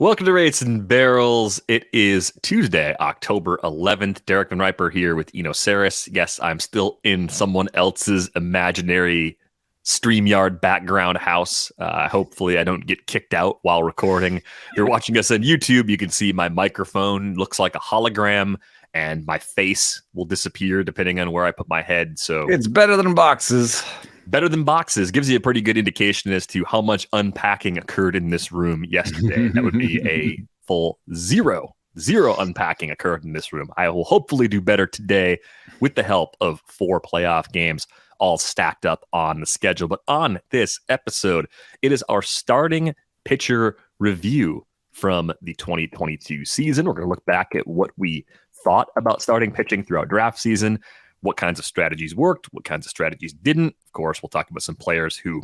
Welcome to Rates and Barrels. It is Tuesday, October 11th. Derek Van Riper here with Eno Saris. Yes, I'm still in someone else's imaginary StreamYard background house. Hopefully I don't get kicked out while recording. If you're watching us on YouTube, you can see my microphone looks like a hologram and my face will disappear depending on where I put my head. So it's better than boxes. Better than boxes gives you a pretty good indication as to how much unpacking occurred in this room yesterday. That would be a full zero unpacking occurred in this room. I will hopefully do better today with the help of 4 playoff games all stacked up on the schedule. But on this episode, it is our starting pitcher review from the 2022 season. We're going to look back at what we thought about starting pitching throughout draft season, what kinds of strategies worked, what kinds of strategies didn't. Of course, we'll talk about some players who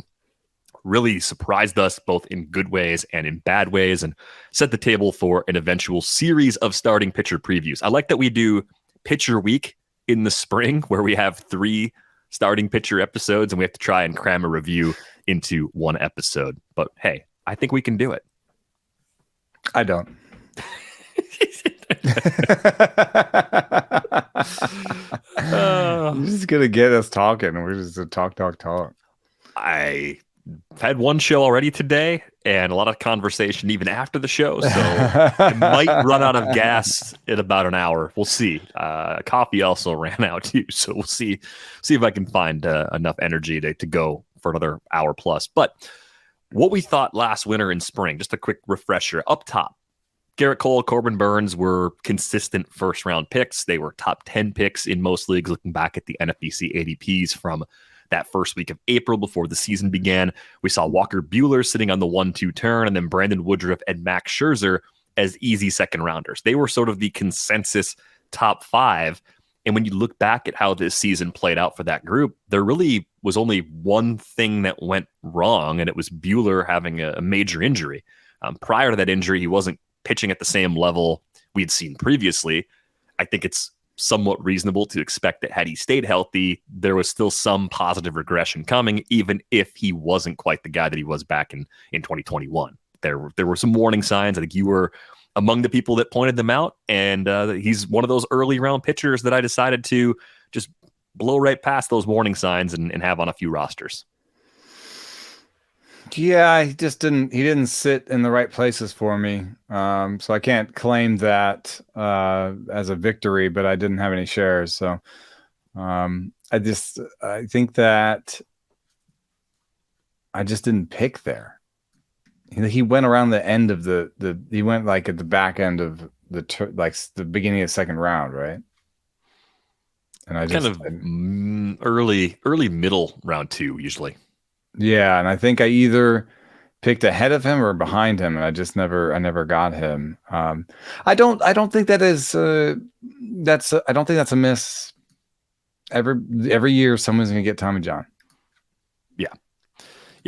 really surprised us both in good ways and in bad ways and set the table for an eventual series of starting pitcher previews. I like that we do pitcher week in the spring where we have 3 starting pitcher episodes and we have to try and cram a review into one episode. But hey, I think we can do it. I don't. You're just gonna get us talking. We're just a talk. I had one show already today and a lot of conversation even after the show, so I might run out of gas in about an hour. We'll see. Coffee also ran out too, so we'll see if I can find enough energy to go for another hour plus. But what we thought last winter and spring, just a quick refresher up top. Garrett Cole, Corbin Burnes were consistent first-round picks. They were top 10 picks in most leagues, looking back at the NFBC ADPs from that first week of April before the season began. We saw Walker Buehler sitting on the 1-2 turn, and then Brandon Woodruff and Max Scherzer as easy second-rounders. They were sort of the consensus top 5. And when you look back at how this season played out for that group, there really was only one thing that went wrong, and it was Buehler having a major injury. Prior to that injury, he wasn't pitching at the same level we'd seen previously. I think it's somewhat reasonable to expect that had he stayed healthy, there was still some positive regression coming, even if he wasn't quite the guy that he was back in 2021. There were some warning signs. I think you were among the people that pointed them out, and he's one of those early round pitchers that I decided to just blow right past those warning signs and have on a few rosters. Yeah, he didn't sit in the right places for me. So I can't claim that as a victory, but I didn't have any shares. So I think that I just didn't pick there. He went around the end of he went like at the back end of the beginning of the second round, right? And I just early middle round 2 usually. Yeah, and I think I either picked ahead of him or behind him, and I never got him. I don't think that is I don't think that's a miss. Every year someone's gonna get Tommy John. Yeah,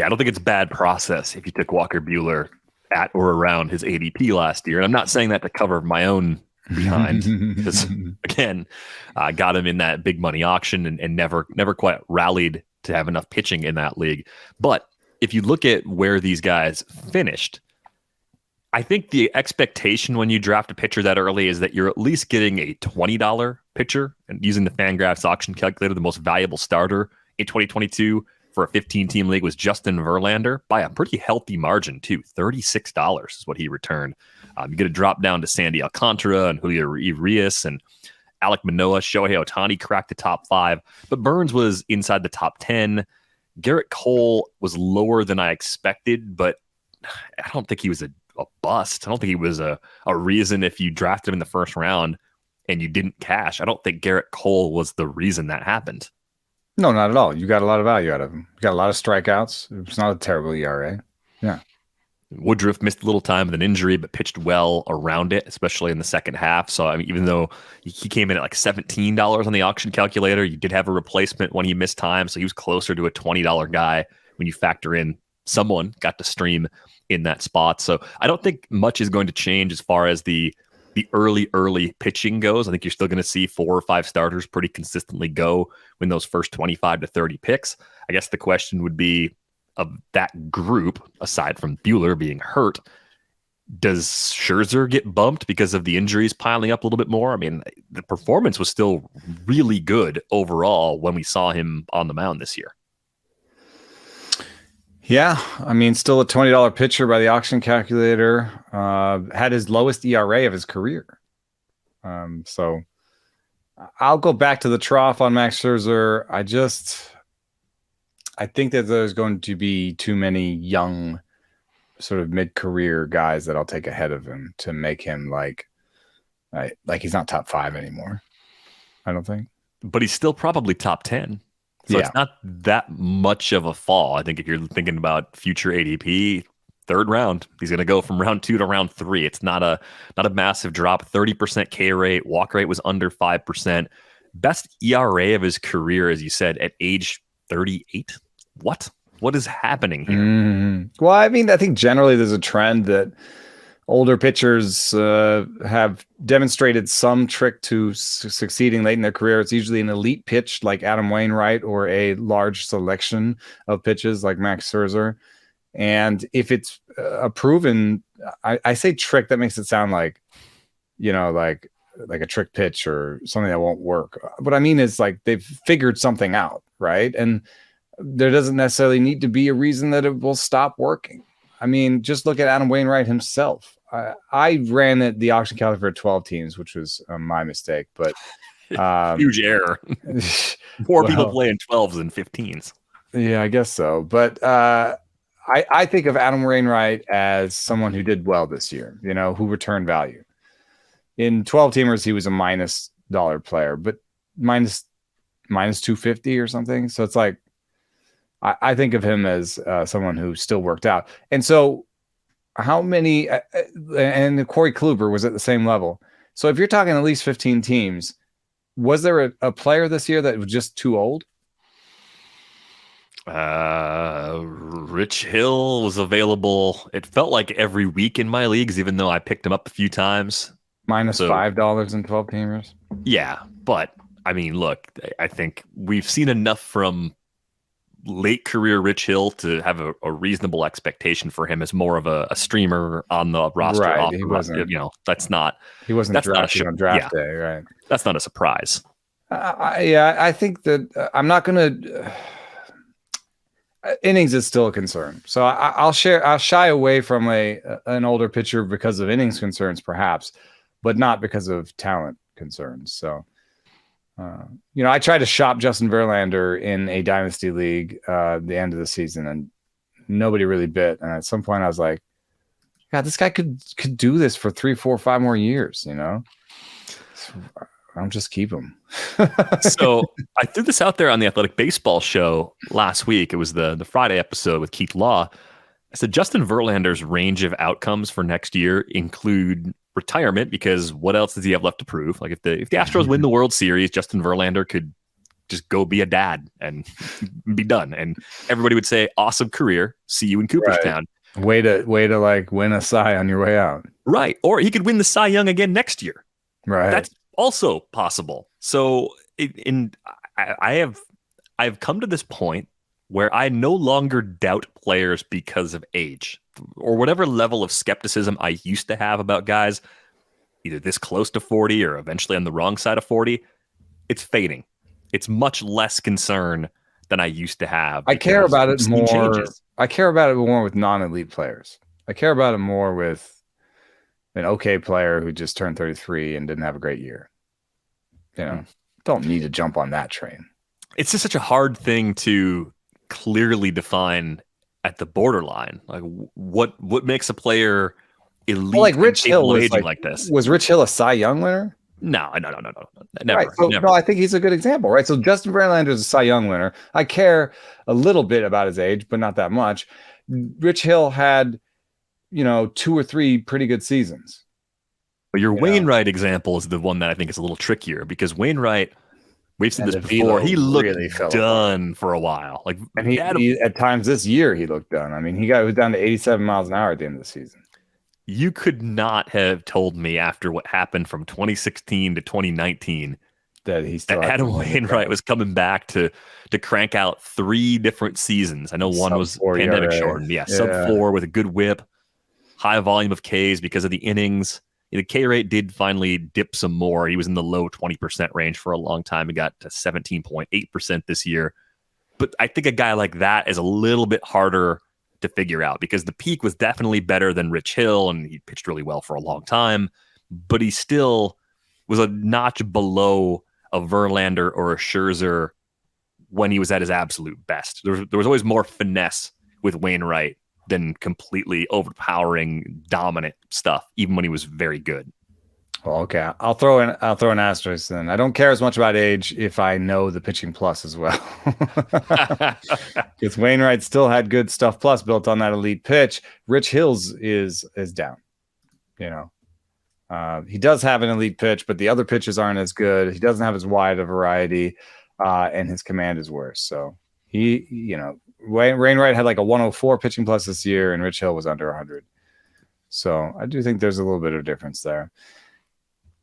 I don't think it's bad process if you took Walker Buehler at or around his ADP last year. And I'm not saying that to cover my own behind, because again, I got him in that big money auction and never quite rallied to have enough pitching in that league. But if you look at where these guys finished, I think the expectation when you draft a pitcher that early is that you're at least getting a $20 pitcher. And using the Fangraphs auction calculator, the most valuable starter in 2022 for a 15-team league was Justin Verlander by a pretty healthy margin too. $36 is what he returned. You get a drop down to Sandy Alcantara and Julio Urias and Alek Manoah. Shohei Ohtani cracked the top 5, but Burnes was inside the top 10. Garrett Cole was lower than I expected, but I don't think he was a bust. I don't think he was a reason if you drafted him in the first round and you didn't cash. I don't think Garrett Cole was the reason that happened. No, not at all. You got a lot of value out of him. You got a lot of strikeouts. It's not a terrible ERA. Yeah. Woodruff missed a little time with an injury, but pitched well around it, especially in the second half. So, I mean, even though he came in at like $17 on the auction calculator, you did have a replacement when he missed time. So he was closer to a $20 guy when you factor in someone got to stream in that spot. So I don't think much is going to change as far as the early pitching goes. I think you're still going to see 4 or 5 starters pretty consistently go when those first 25 to 30 picks. I guess the question would be, of that group, aside from Buehler being hurt, Does Scherzer get bumped because of the injuries piling up a little bit more? I mean, the performance was still really good overall when we saw him on the mound this year. Yeah, I mean, still a $20 pitcher by the auction calculator. Had his lowest ERA of his career. So I'll go back to the trough on Max Scherzer. I think that there's going to be too many young, sort of mid-career guys that I'll take ahead of him to make him like he's not top 5 anymore. I don't think. But he's still probably top 10. So Yeah. it's not that much of a fall. I think if you're thinking about future ADP, third round, he's going to go from round 2 to round 3. It's not a massive drop. 30% K rate. Walk rate was under 5%. Best ERA of his career, as you said, at age 38. What is happening here? Mm-hmm. Well, I mean, I think generally there's a trend that older pitchers have demonstrated some trick to succeeding late in their career. It's usually an elite pitch like Adam Wainwright or a large selection of pitches like Max Scherzer. And if it's a proven, I say trick, that makes it sound like, like a trick pitch or something that won't work. What I mean is like they've figured something out, right? And there doesn't necessarily need to be a reason that it will stop working. I mean, just look at Adam Wainwright himself. I ran the auction calendar for 12 teams, which was my mistake, but huge error. More people playing 12s than 15s. Yeah, I guess so. But I think of Adam Wainwright as someone who did well this year, who returned value. In 12 teamers, he was a -dollar player, but minus 250 or something. So it's like, I think of him as someone who still worked out. And so how many, and Corey Kluber was at the same level. So if you're talking at least 15 teams, was there a player this year that was just too old? Rich Hill was available. It felt like every week in my leagues, even though I picked him up a few times. -$5 in 12 teamers. Yeah. But I mean, look, I think we've seen enough from late career Rich Hill to have a reasonable expectation for him as more of a streamer on the roster. Right. He wasn't, he wasn't drafted on draft day. Right. That's not a surprise. I think that I'm not going to. Innings is still a concern. So I'll shy away from an older pitcher because of innings concerns, perhaps, but not because of talent concerns. So, I tried to shop Justin Verlander in a dynasty league the end of the season, and nobody really bit. And at some point, I was like, "God, this guy could do this for 3, 4, 5 more years." I'll just keep him. So I threw this out there on the Athletic Baseball show last week. It was the Friday episode with Keith Law. I said Justin Verlander's range of outcomes for next year include retirement, because what else does he have left to prove? Like if the Astros win the World Series, Justin Verlander could just go be a dad and be done, and everybody would say, "Awesome career. See you in Cooperstown." Right. Way to like win a Cy on your way out. Right. Or he could win the Cy Young again next year. Right. That's also possible. So I've come to this point where I no longer doubt players because of age or whatever level of skepticism I used to have about guys either this close to 40 or eventually on the wrong side of 40. It's fading. It's much less concern than I used to have. I care about it more. Changes. I care about it more with non-elite players. I care about it more with an okay player who just turned 33 and didn't have a great year. Don't need to jump on that train. It's just such a hard thing to clearly define at the borderline. Like what makes a player elite? Well, like Rich Hill was like this. Was Rich Hill a Cy Young winner? No, never. Right. So, never. No, I think he's a good example, right? So Justin Verlander is a Cy Young winner. I care a little bit about his age, but not that much. Rich Hill had, 2 or 3 pretty good seasons. But your Wainwright example is the one that I think is a little trickier, because Wainwright, we've seen this before. He looked really done for a while. And he at times this year he looked done. I mean, he was down to 87 miles an hour at the end of the season. You could not have told me after what happened from 2016 to 2019 that Adam Wainwright was coming back to crank out 3 different seasons. I know one was pandemic shortened. Yeah, sub 4 with a good whip. high volume of Ks because of the innings. The K rate did finally dip some more. He was in the low 20% range for a long time. He got to 17.8% this year. But I think a guy like that is a little bit harder to figure out because the peak was definitely better than Rich Hill, and he pitched really well for a long time. But he still was a notch below a Verlander or a Scherzer when he was at his absolute best. There was always more finesse with Wainwright than completely overpowering dominant stuff, even when he was very good. Well, okay, I'll throw an asterisk then. I don't care as much about age if I know the pitching plus as well. Because Wainwright still had good stuff plus built on that elite pitch. Rich Hill's is down. He does have an elite pitch, but the other pitches aren't as good. He doesn't have as wide a variety, and his command is worse. So Wainwright had like a 104 pitching plus this year, and Rich Hill was under 100. So I do think there's a little bit of difference there.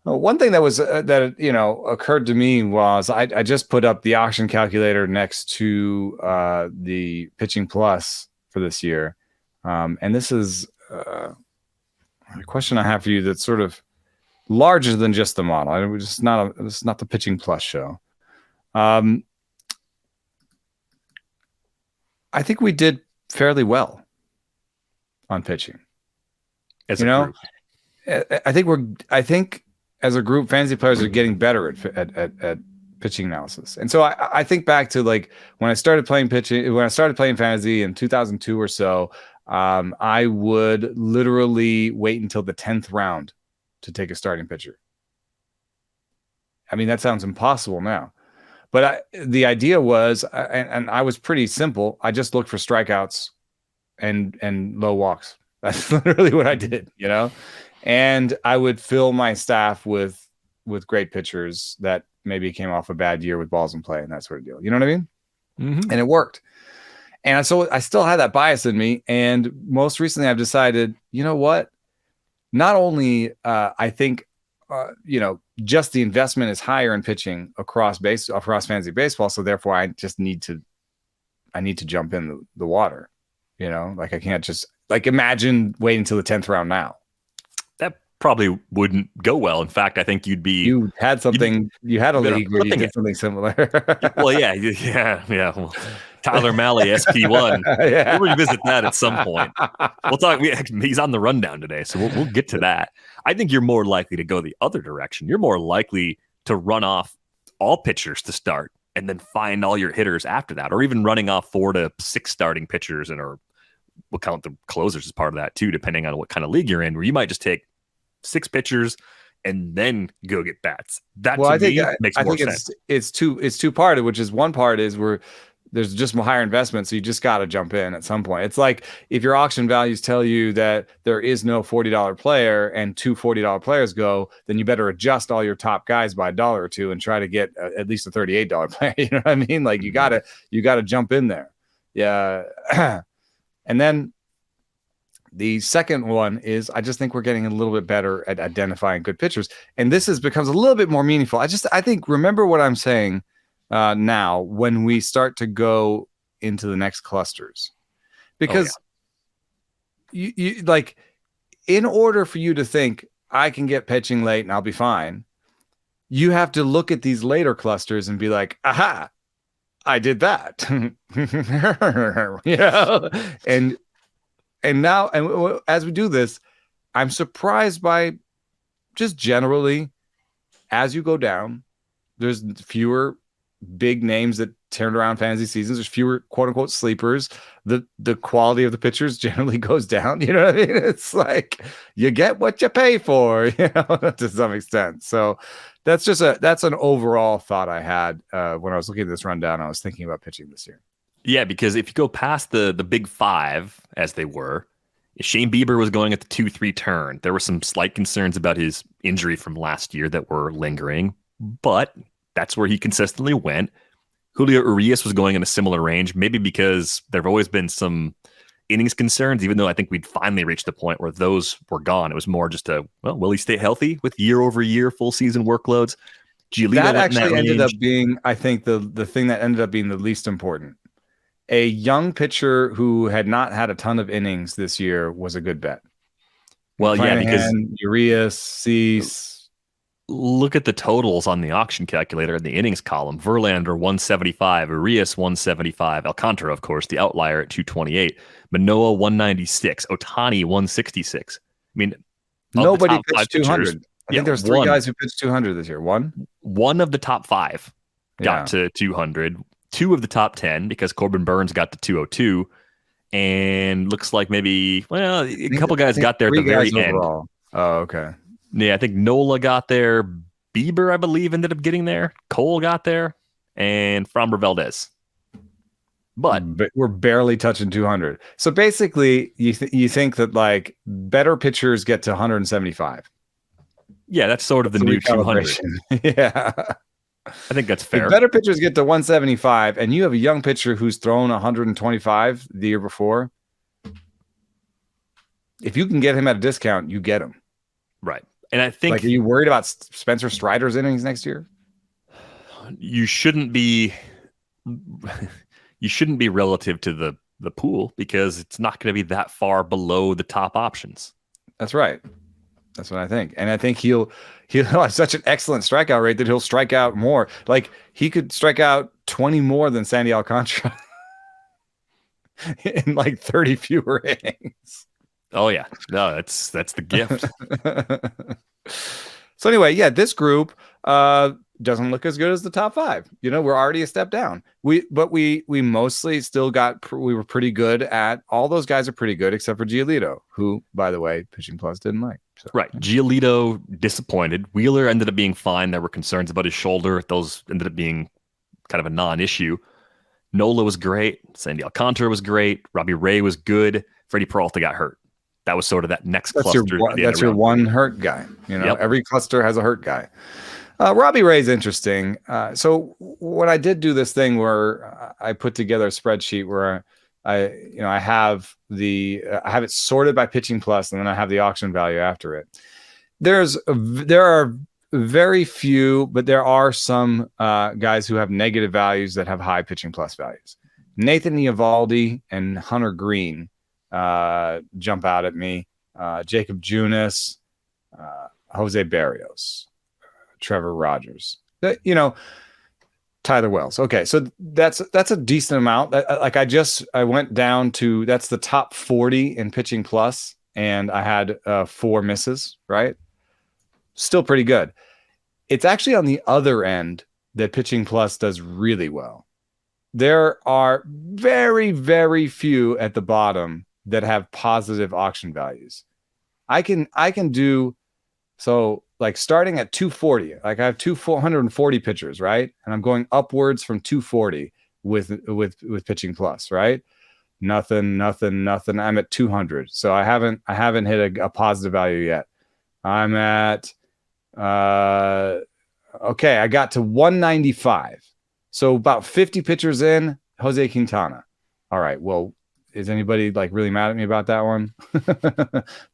One thing that was occurred to me was I just put up the auction calculator next to the pitching plus for this year, and this is a question I have for you that's sort of larger than just the model. It's not the pitching plus show. I think we did fairly well on pitching. As a group. I think as a group, fantasy players are getting better at pitching analysis. And so I think back to like when I started playing fantasy in 2002 or so, I would literally wait until the 10th round to take a starting pitcher. I mean, that sounds impossible now. But the idea was, and I was pretty simple. I just looked for strikeouts and low walks. That's literally what I did, And I would fill my staff with great pitchers that maybe came off a bad year with balls in play and that sort of deal. You know what I mean? Mm-hmm. And it worked. And so I still had that bias in me. And most recently, I've decided, you know what? Not only I think, just the investment is higher in pitching across fantasy baseball. So therefore, I need to jump in the water. Like I can't just imagine waiting until the 10th round now. That probably wouldn't go well. In fact, I think you had a league where you did something similar. Well, yeah. Well, Tyler Malley, SP1. Yeah. We'll revisit that at some point. We'll talk. He's on the rundown today, so we'll get to that. I think you're more likely to go the other direction. You're more likely to run off all pitchers to start and then find all your hitters after that, or even running off 4 to 6 starting pitchers, and or we'll count the closers as part of that too, depending on what kind of league you're in, where you might just take 6 pitchers and then go get bats. That makes more sense. It's two-parted, which is one part is where there's just higher investment, so you just got to jump in at some point. It's like if your auction values tell you that there is no $40 player and 2 $40 players go, then you better adjust all your top guys by $1 or 2 and try to get at least a $38 player. You know what I mean? Like you gotta jump in there. Yeah. And then the second one is I just think we're getting a little bit better at identifying good pitchers. And this becomes a little bit more meaningful. I think, remember what I'm saying now when we start to go into the next clusters. Because you like, in order for you to think I can get pitching late and I'll be fine, you have to look at these later clusters and be like, aha, I did that. And now, as we do this, I'm surprised by just generally, as you go down, there's fewer big names that turned around fantasy seasons. There's fewer quote unquote sleepers. The quality of the pitchers generally goes down. You know what I mean? It's like you get what you pay for, to some extent. So that's an overall thought I had when I was looking at this rundown. I was thinking about pitching this year. Yeah, because if you go past the big 5 as they were, Shane Bieber was going at the 2-3 turn. There were some slight concerns about his injury from last year that were lingering, but that's where he consistently went. Julio Urias was going in a similar range, maybe because there have always been some innings concerns, even though I think we'd finally reached the point where those were gone. It was more just will he stay healthy with year-over-year full season workloads? That actually ended up being, I think, the thing that ended up being the least important. A young pitcher who had not had a ton of innings this year was a good bet. Well, yeah, because McClanahan, Urias, Cease. look at the totals on the auction calculator in the innings column. Verlander 175, Urias 175, Alcantara, of course, the outlier at 228, Manoah 196, Ohtani 166. I mean, of the Nobody top five pitched pitchers, 200. I think there's three guys who pitched 200 this year. one of the top five got Yeah. to 200. Two of the top 10, because Corbin Burns got to 202. And looks like maybe, well, a couple guys got there at the very end. Overall. Oh, okay. Yeah, I think Nola got there. Bieber, I believe, ended up getting there. Cole got there. And Framber Valdez. But we're barely touching 200. So basically, you think that like better pitchers get to 175. Yeah, that's sort of the new 200. Yeah. I think that's fair. If better pitchers get to 175, and you have a young pitcher who's thrown 125 the year before, if you can get him at a discount, you get him. Right. And I think... Like, are you worried about Spencer Strider's innings next year? You shouldn't be... You shouldn't be relative to the pool, because it's not going to be that far below the top options. That's right. That's what I think. And I think he'll have such an excellent strikeout rate that he'll strike out more. Like, he could strike out 20 more than Sandy Alcantara in like 30 fewer innings. Oh yeah. No, that's the gift. So anyway, yeah, this group doesn't look as good as the top five. You know, we're already a step down. We mostly still we were pretty good at, all those guys are pretty good except for Giolito, who, by the way, Pitching Plus didn't like. So. Right. Giolito disappointed. Wheeler ended up being fine. There were concerns about his shoulder. Those ended up being kind of a non-issue. Nola was great. Sandy Alcantara was great. Robbie Ray was good. Freddie Peralta got hurt. That was sort of that next cluster. That's your one hurt guy. You know, Every cluster has a hurt guy. Robbie Ray's interesting. So when I did do this thing where I put together a spreadsheet where I have it sorted by Pitching Plus, and then I have the auction value after it. There are very few, but there are some guys who have negative values that have high Pitching Plus values. Nathan Eovaldi and Hunter Green jump out at me. Jacob Junis, Jose Barrios, Trevor Rogers. Tyler Wells. Okay, so that's a decent amount. I went down to, that's the top 40 in Pitching Plus, and I had 4 misses, right? Still pretty good. It's actually on the other end that Pitching Plus does really well. There are very, very few at the bottom that have positive auction values. I can do so, like, starting at 240. Like, I have 440 pitchers, right? And I'm going upwards from 240 with Pitching Plus, right? Nothing. I'm at 200. So I haven't hit a positive value yet. I'm at okay, I got to 195. So about 50 pitchers in, Jose Quintana. All right, well, is anybody like really mad at me about that one?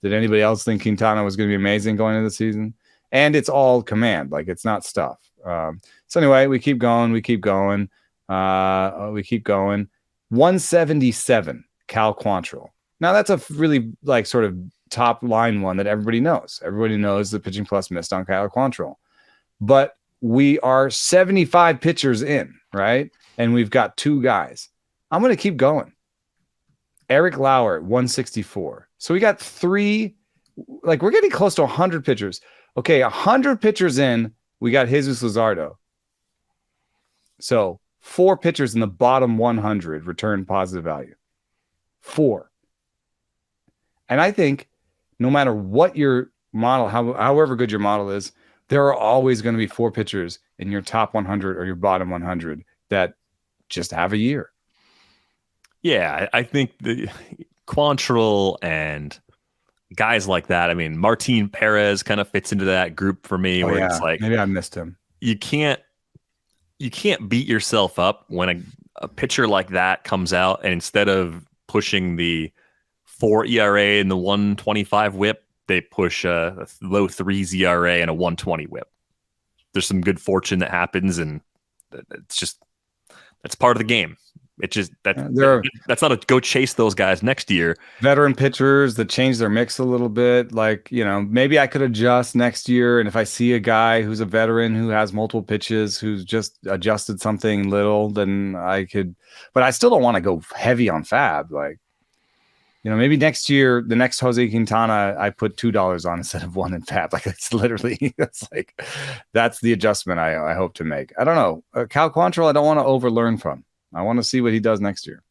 Did anybody else think Quintana was going to be amazing going into the season? And it's all command, like, it's not stuff. So anyway, we keep going. 177, Cal Quantrill. Now that's a really, like, sort of top line one that everybody knows. Everybody knows that Pitching Plus missed on Cal Quantrill. But we are 75 pitchers in, right? And we've got 2 guys. I'm going to keep going. Eric Lauer, 164. So we got 3, like, we're getting close to 100 pitchers. Okay, 100 pitchers in, we got Jesus Luzardo. So 4 pitchers in the bottom 100 return positive value. 4. And I think no matter what your model, however good your model is, there are always going to be 4 pitchers in your top 100 or your bottom 100 that just have a year. Yeah, I think the Quantrill and guys like that. I mean, Martin Perez kind of fits into that group for me, where it's like, maybe I missed him. You can't beat yourself up when a pitcher like that comes out, and instead of pushing the 4 ERA and the 125 whip, they push a low 3s ERA and a 120 whip. There's some good fortune that happens, and it's just, that's part of the game. It just There are that's not a go chase those guys next year. veteran pitchers that change their mix a little bit. Like, maybe I could adjust next year. And if I see a guy who's a veteran who has multiple pitches, who's just adjusted something little, then I could, but I still don't want to go heavy on fab. Like, maybe next year, the next Jose Quintana, I put $2 on instead of 1 in fab. Like, it's literally, that's the adjustment I hope to make. I don't know. Cal Quantrill, I don't want to overlearn from. I want to see what he does next year.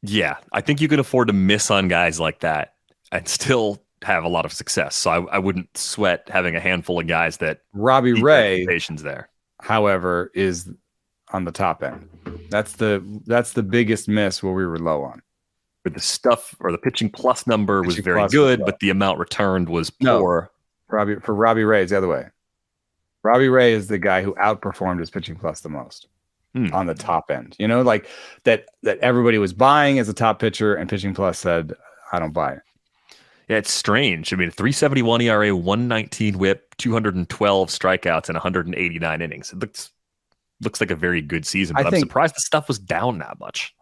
Yeah, I think you can afford to miss on guys like that and still have a lot of success. So I wouldn't sweat having a handful of guys that Robbie Ray, there. however, is on the top end. That's the biggest miss where we were low on. But the stuff or the pitching plus number was very good, but the amount returned was poor. For Robbie Ray, it's the other way. Robbie Ray is the guy who outperformed his pitching plus the most. On the top end, like that everybody was buying as a top pitcher, and pitching plus said, I don't buy it. Yeah, it's strange. I mean, 3.71 ERA, 119 WHIP, 212 strikeouts, and 189 innings. It looks like a very good season, but I'm surprised the stuff was down that much.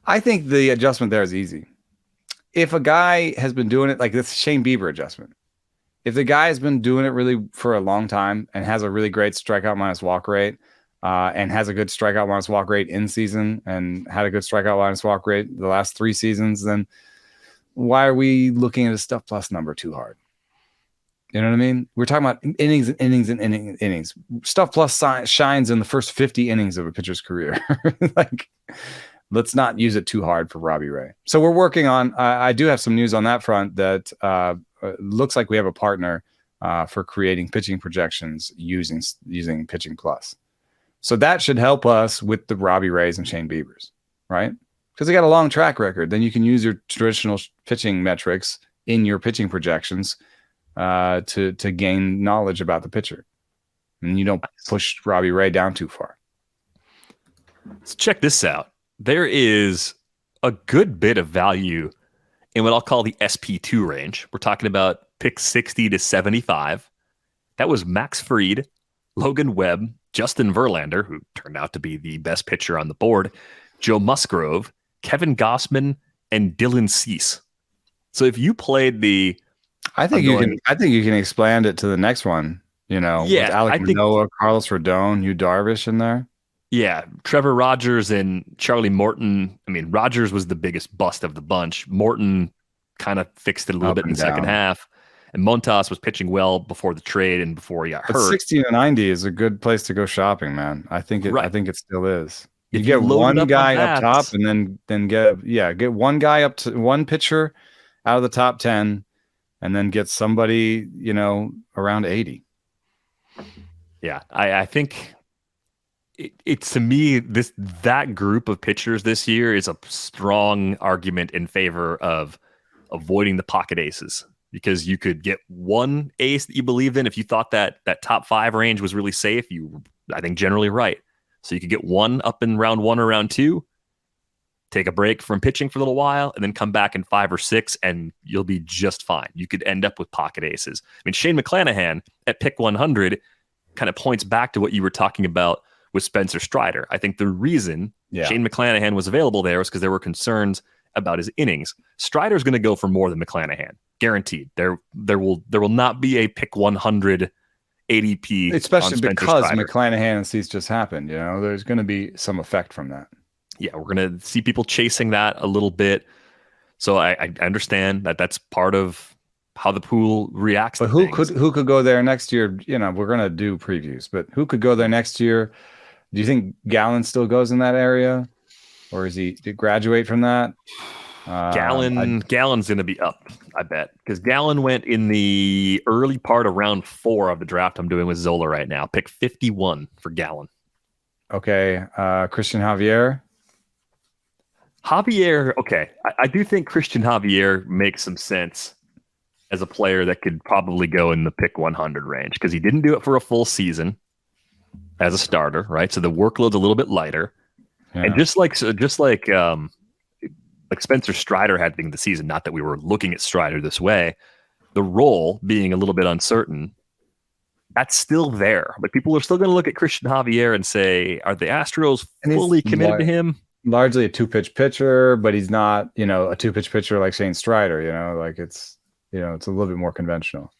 I think the adjustment there is easy. If a guy has been doing it, like this Shane Bieber adjustment, if the guy has been doing it really for a long time and has a really great strikeout minus walk rate, and has a good strikeout minus walk rate in season and had a good strikeout minus walk rate the last 3 seasons, then why are we looking at a stuff plus number too hard? You know what I mean? We're talking about innings and innings and innings. Stuff plus shines in the first 50 innings of a pitcher's career. Like, let's not use it too hard for Robbie Ray. So we're working on, I do have some news on that front that looks like we have a partner for creating pitching projections using pitching plus. So that should help us with the Robbie Rays and Shane Biebers, right? Because they got a long track record. Then you can use your traditional pitching metrics in your pitching projections to gain knowledge about the pitcher. And you don't push Robbie Ray down too far. So check this out. There is a good bit of value in what I'll call the SP2 range. We're talking about pick 60 to 75. That was Max Fried, Logan Webb, Justin Verlander, who turned out to be the best pitcher on the board, Joe Musgrove, Kevin Gossman, and Dylan Cease. So if you played the, I think you can expand it to the next one. With Alec Manoah, Carlos Rodon, Yu Darvish in there. Yeah, Trevor Rogers and Charlie Morton. I mean, Rogers was the biggest bust of the bunch. Morton kind of fixed it a little bit in the second half. And Montas was pitching well before the trade and before he got hurt. 60 to 90 is a good place to go shopping, man. I think it still is. You get one guy up top and then get one guy up to one pitcher out of the top 10 and then get somebody, around 80. Yeah, I think it's to me that group of pitchers this year is a strong argument in favor of avoiding the pocket aces. Because you could get one ace that you believed in. If you thought that top 5 range was really safe, I think generally right. So you could get one up in round 1 or round 2, take a break from pitching for a little while, and then come back in 5 or 6, and you'll be just fine. You could end up with pocket aces. I mean, Shane McClanahan at pick 100 kind of points back to what you were talking about with Spencer Strider. I think the reason Shane McClanahan was available there was because there were concerns about his innings. Strider's going to go for more than McClanahan. Guaranteed. There will not be a pick 100 ADP, especially because McClanahan and Cease just happened. There's going to be some effect from that. Yeah, we're going to see people chasing that a little bit. So I understand that that's part of how the pool reacts. But who could go there next year? We're going to do previews, but who could go there next year? Do you think Gallen still goes in that area, or did he graduate from that? Gallen's going to be up, I bet, because Gallen went in the early part of round 4 of the draft I'm doing with Zola right now. Pick 51 for Gallen. Okay, Christian Javier. Okay, I do think Christian Javier makes some sense as a player that could probably go in the pick 100 range because he didn't do it for a full season as a starter, right? So the workload's a little bit lighter, and just like Spencer Strider had the season, not that we were looking at Strider this way, the role being a little bit uncertain, that's still there. Like people are still going to look at Christian Javier and say, are the Astros fully committed to him? largely a two-pitch pitcher, but he's not, a two-pitch pitcher like Shane Strider, like it's a little bit more conventional.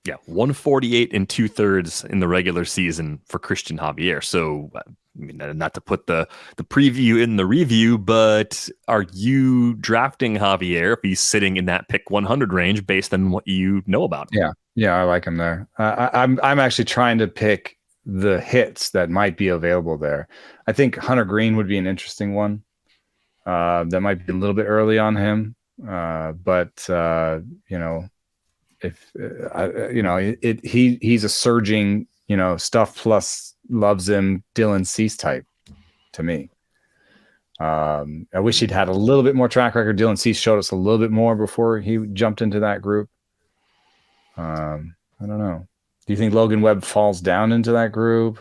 Yeah, 148 and 2/3 in the regular season for Christian Javier. So, I mean, not to put the preview in the review, but are you drafting Javier if he's sitting in that pick 100 range based on what you know about him? Yeah, I like him there. I'm actually trying to pick the hits that might be available there. I think Hunter Green would be an interesting one. That might be a little bit early on him, but if he's a surging, stuff plus loves him Dylan Cease type to me. I wish he'd had a little bit more track record. Dylan Cease showed us a little bit more before he jumped into that group. I don't know. Do you think Logan Webb falls down into that group?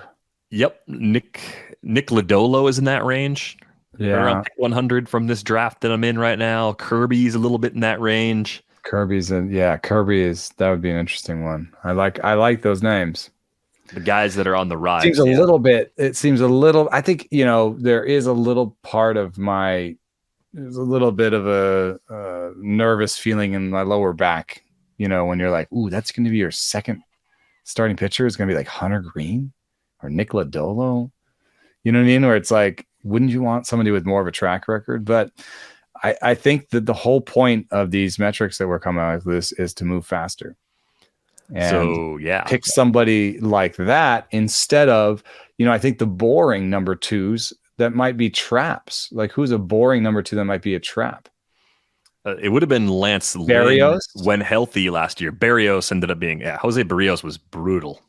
Yep. Nick Lodolo is in that range. Yeah. Around pick 100 from this draft that I'm in right now. Kirby's a little bit in that range. Kirby that would be an interesting one. I like those names. The guys that are on the rise. It seems a little, I think, there is a little part of there's a little bit of a nervous feeling in my lower back, when you're like, ooh, that's going to be your second starting pitcher. It's going to be like Hunter Green or Nick Lodolo. You know what I mean? Where it's like, wouldn't you want somebody with more of a track record? But I think that the whole point of these metrics that we're coming out with this is to move faster. And pick somebody like that instead of, I think the boring number twos that might be traps. Like, who's a boring number two that might be a trap? It would have been Lance Berrios when healthy last year. Berrios ended up being, Jose Berrios was brutal.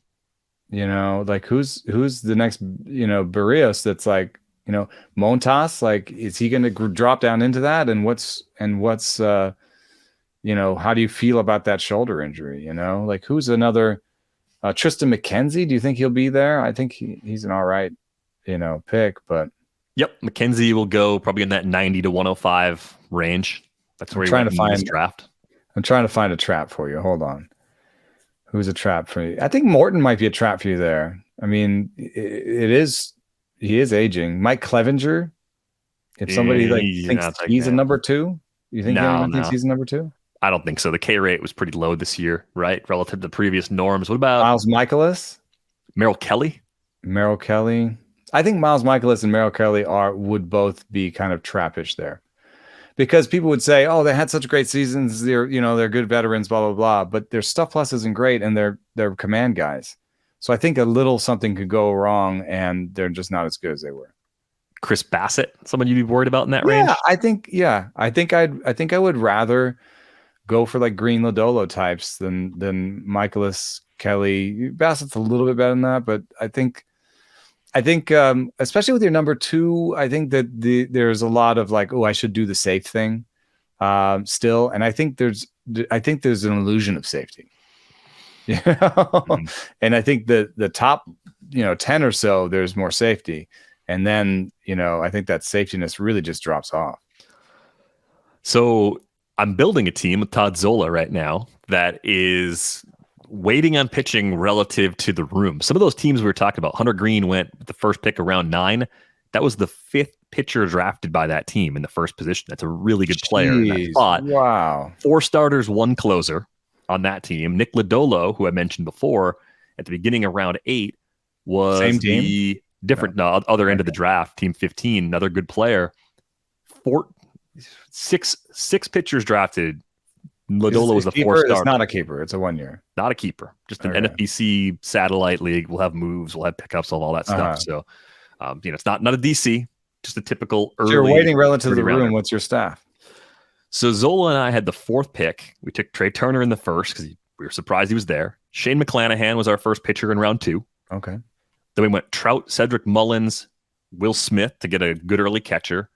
Like who's the next, Berrios that's like, Montas, like, is he going to drop down into that? And what's how do you feel about that shoulder injury? Like, who's another Tristan McKenzie? Do you think he'll be there? I think he's an all right, pick, but yep. McKenzie will go probably in that 90 to 105 range. That's where trying to find this draft. I'm trying to find a trap for you. Hold on. Who's a trap for you? I think Morton might be a trap for you there. I mean, he is aging. Mike Clevenger, if somebody thinks he's a number two, you think anyone thinks he's a number two? I don't think so. The K rate was pretty low this year, right? Relative to previous norms. What about Miles Michaelis? Merrill Kelly? I think Miles Michaelis and Merrill Kelly would both be kind of trappish there. Because people would say, oh, they had such great seasons. They're good veterans, blah, blah, blah. But their stuff plus isn't great, and they're command guys. So I think a little something could go wrong, and they're just not as good as they were. Chris Bassett, someone you'd be worried about in that range? I think I would rather go for like Green Lodolo types than Michaelis, Kelly. Bassett's a little bit better than that, but I think especially with your number two, I think that there's a lot of like, oh, I should do the safe thing still, and I think there's an illusion of safety. And I think the top 10 or so, there's more safety, and then I think that safetiness really just drops off. So I'm building a team with Todd Zola right now that is waiting on pitching relative to the room. Some of those teams we were talking about, Hunter Green went the first pick around 9. That was the 5th pitcher drafted by that team in the first position. That's a really good player in that spot. Wow. 4 starters, 1 closer on that team. Nick Lodolo, who I mentioned before, at the beginning of round 8, was the other end of the draft, team 15, another good player. 6 pitchers drafted. Lodolo was the 4-star. It's not a keeper. It's a 1 year. Not a keeper. Just an NFBC satellite league. We'll have moves. We'll have pickups. All that stuff. So, it's not a DC. Just a typical early. So you're waiting relative to the room. What's your staff? So Zola and I had the 4th pick. We took Trey Turner in the first because we were surprised he was there. Shane McClanahan was our first pitcher in round 2. Okay. Then we went Trout, Cedric Mullins, Will Smith to get a good early catcher.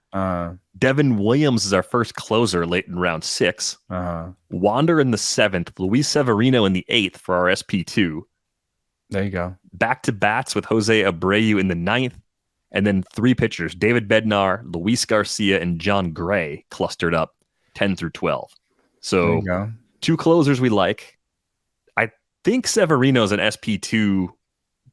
Devin Williams is our first closer late in round 6. Wander in the 7th. Luis Severino in the 8th for our SP2. There you go. Back to bats with Jose Abreu in the 9th. And then 3 pitchers, David Bednar, Luis Garcia, and John Gray clustered up 10 through 12. So 2 closers we like. I think Severino's an SP2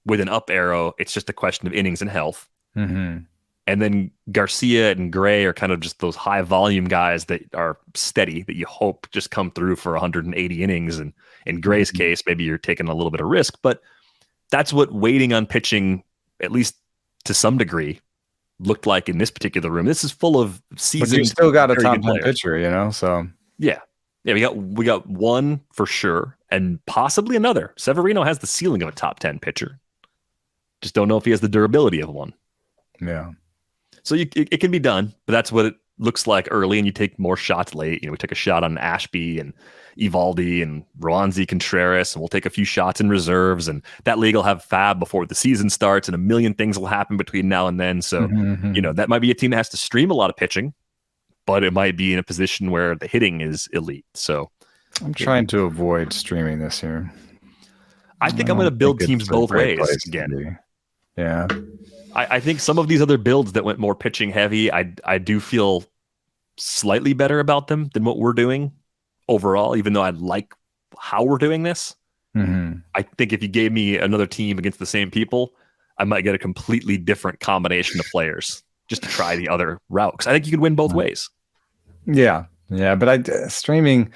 with an up arrow. It's just a question of innings and health. Mm-hmm. And then Garcia and Gray are kind of just those high volume guys that are steady, that you hope just come through for 180 innings. And in Gray's case, maybe you're taking a little bit of risk, but that's what waiting on pitching, at least to some degree, looked like in this particular room. This is full of seasoned, but you still got a very top good 10 players. pitcher, you know. So yeah, we got one for sure, and possibly another. Severino has the ceiling of a top 10 pitcher. Just don't know if he has the durability of one. Yeah. So it can be done, but that's what it looks like early, and you take more shots late. You know, we took a shot on Ashby and Evaldi and Roansy Contreras, and we'll take a few shots in reserves, and that league will have Fab before the season starts, and a million things will happen between now and then. So, you know, that might be a team that has to stream a lot of pitching, but it might be in a position where the hitting is elite. So I'm trying to avoid streaming this year. I think I'm going to build teams both ways again. Yeah. I think some of these other builds that went more pitching heavy, I do feel slightly better about them than what we're doing overall, even though I like how we're doing this. I think if you gave me another team against the same people, I might get a completely different combination of players just to try the other route. Because I think you could win both ways. Yeah. But streaming,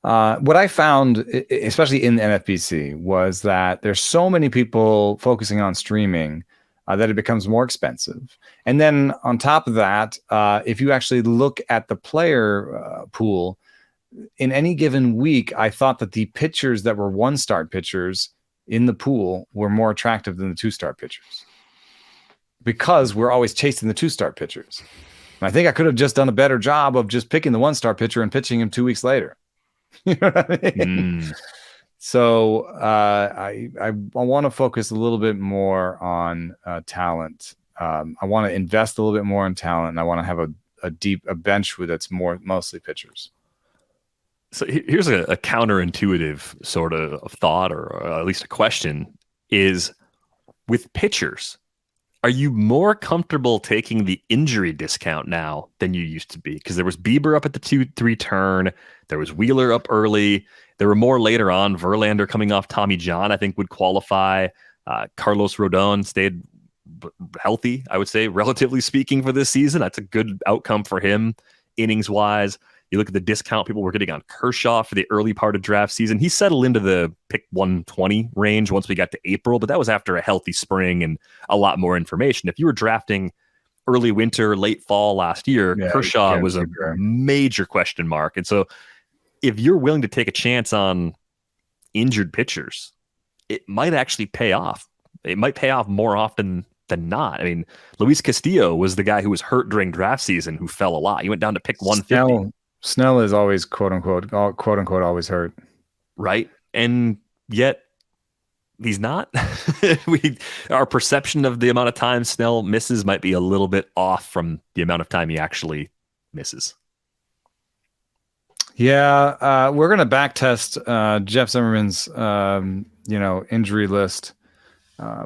what I found, especially in the NFBC, was that there's so many people focusing on streaming that it becomes more expensive. And then on top of that, if you actually look at the player pool, in any given week, I thought that the pitchers that were one-star pitchers in the pool were more attractive than the two-star pitchers, because we're always chasing the two-star pitchers. And I think I could have just done a better job of just picking the one-star pitcher and pitching him 2 weeks later. You know what I mean? So I want to focus a little bit more on talent. I want to invest a little bit more in talent, and I want to have a bench that's mostly pitchers. So here's a counterintuitive sort of thought, or at least a question, is with pitchers, are you more comfortable taking the injury discount now than you used to be? Because there was Bieber up at the 2-3 turn. There was Wheeler up early. There were more later on. Verlander coming off Tommy John, I think, would qualify. Carlos Rodon stayed healthy, I would say, relatively speaking, for this season. That's a good outcome for him, innings-wise. You look at the discount people were getting on Kershaw for the early part of draft season. He settled into the pick 120 range once we got to April, but that was after a healthy spring and a lot more information. If you were drafting early winter, late fall last year, Kershaw was a major question mark. And so if you're willing to take a chance on injured pitchers, it might actually pay off. It might pay off more often than not. I mean, Luis Castillo was the guy who was hurt during draft season who fell a lot. He went down to pick 150. Snell is always quote unquote always hurt. Right. And yet he's not. Our perception of the amount of time Snell misses might be a little bit off from the amount of time he actually misses. Yeah, we're gonna back test Jeff Zimmerman's injury list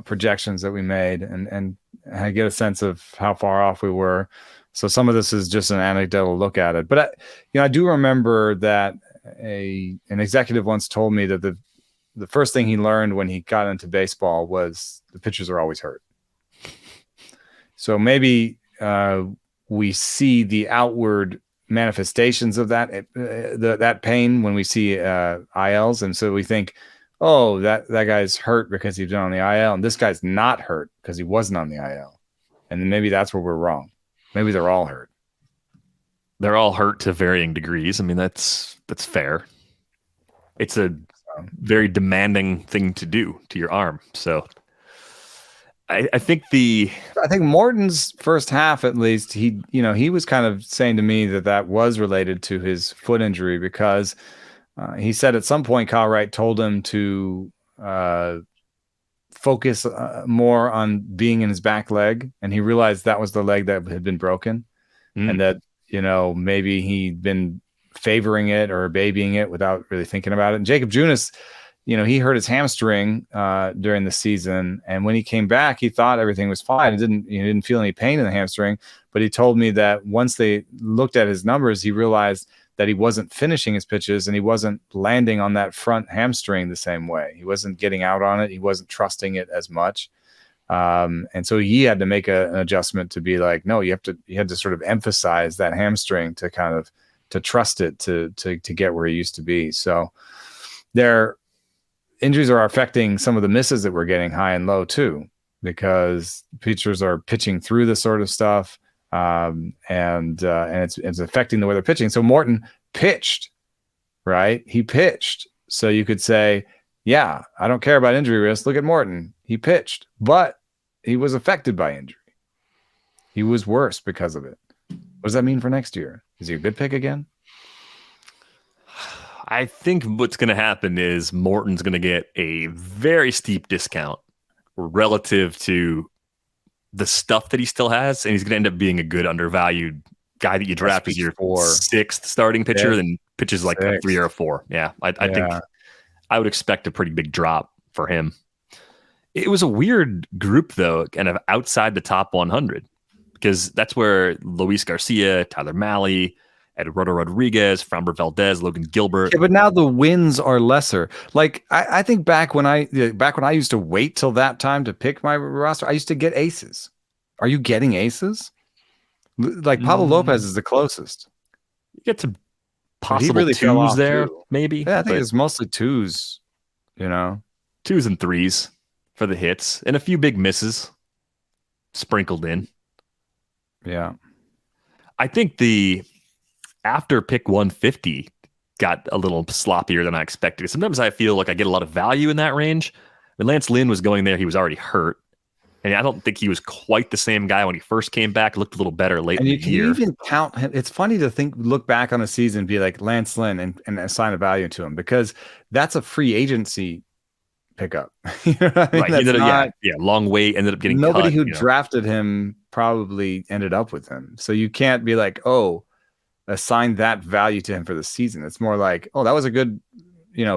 projections that we made and get a sense of how far off we were. So some of this is just an anecdotal look at it, but I do remember that an executive once told me that the first thing he learned when he got into baseball was the pitchers are always hurt. So maybe we see the outward manifestations of that pain when we see ILs, and so we think, oh, that guy's hurt because he's been on the IL, and this guy's not hurt because he wasn't on the IL, and then maybe that's where we're wrong. Maybe they're all hurt. They're all hurt to varying degrees. I mean, that's fair. It's a very demanding thing to do to your arm. So I think Morton's first half, at least, he was kind of saying to me that was related to his foot injury, because he said at some point Kyle Wright told him to focus more on being in his back leg, and he realized that was the leg that had been broken, and that maybe he'd been favoring it or babying it without really thinking about it. And Jacob Junis, he hurt his hamstring during the season, and when he came back, he thought everything was fine. He didn't feel any pain in the hamstring, but he told me that once they looked at his numbers, he realized that he wasn't finishing his pitches and he wasn't landing on that front hamstring the same way. He wasn't getting out on it. He wasn't trusting it as much. And so he had to make an adjustment to be like, no, you had to sort of emphasize that hamstring to kind of to trust it to get where he used to be. So their injuries are affecting some of the misses that we're getting high and low too, because pitchers are pitching through this sort of stuff, and it's affecting the way they're pitching. So Morton pitched, right? He pitched. So you could say, yeah, I don't care about injury risk. Look at Morton. He pitched, but he was affected by injury. He was worse because of it. What does that mean for next year? Is he a good pick again? I think what's going to happen is Morton's going to get a very steep discount relative to the stuff that he still has, and he's going to end up being a good undervalued guy that you draft as your sixth starting pitcher, then pitches like a 3 or a 4. Yeah, I think I would expect a pretty big drop for him. It was a weird group, though, kind of outside the top 100, because that's where Luis Garcia, Tyler Mahle, Eduardo Rodriguez, Framber Valdez, Logan Gilbert. Yeah, but now the wins are lesser. Like I think back when I used to wait till that time to pick my roster, I used to get aces. Are you getting aces? Like Pablo Lopez is the closest. You get some possible really twos there, maybe. Yeah, I think it's mostly twos. 2s and 3s for the hits, and a few big misses sprinkled in. Yeah, I think the after pick 150 got a little sloppier than I expected. Sometimes I feel like I get a lot of value in that range. When Lance Lynn was going there, he was already hurt. And I don't think he was quite the same guy when he first came back. Looked a little better late in the year. And you can even count him. It's funny to look back on a season and be like Lance Lynn and assign a value to him, because that's a free agency pickup. You know what I mean? Right. Long wait, ended up getting nobody cut, who drafted him probably ended up with him. So you can't be like, oh, assign that value to him for the season. It's more like, oh, that was a good,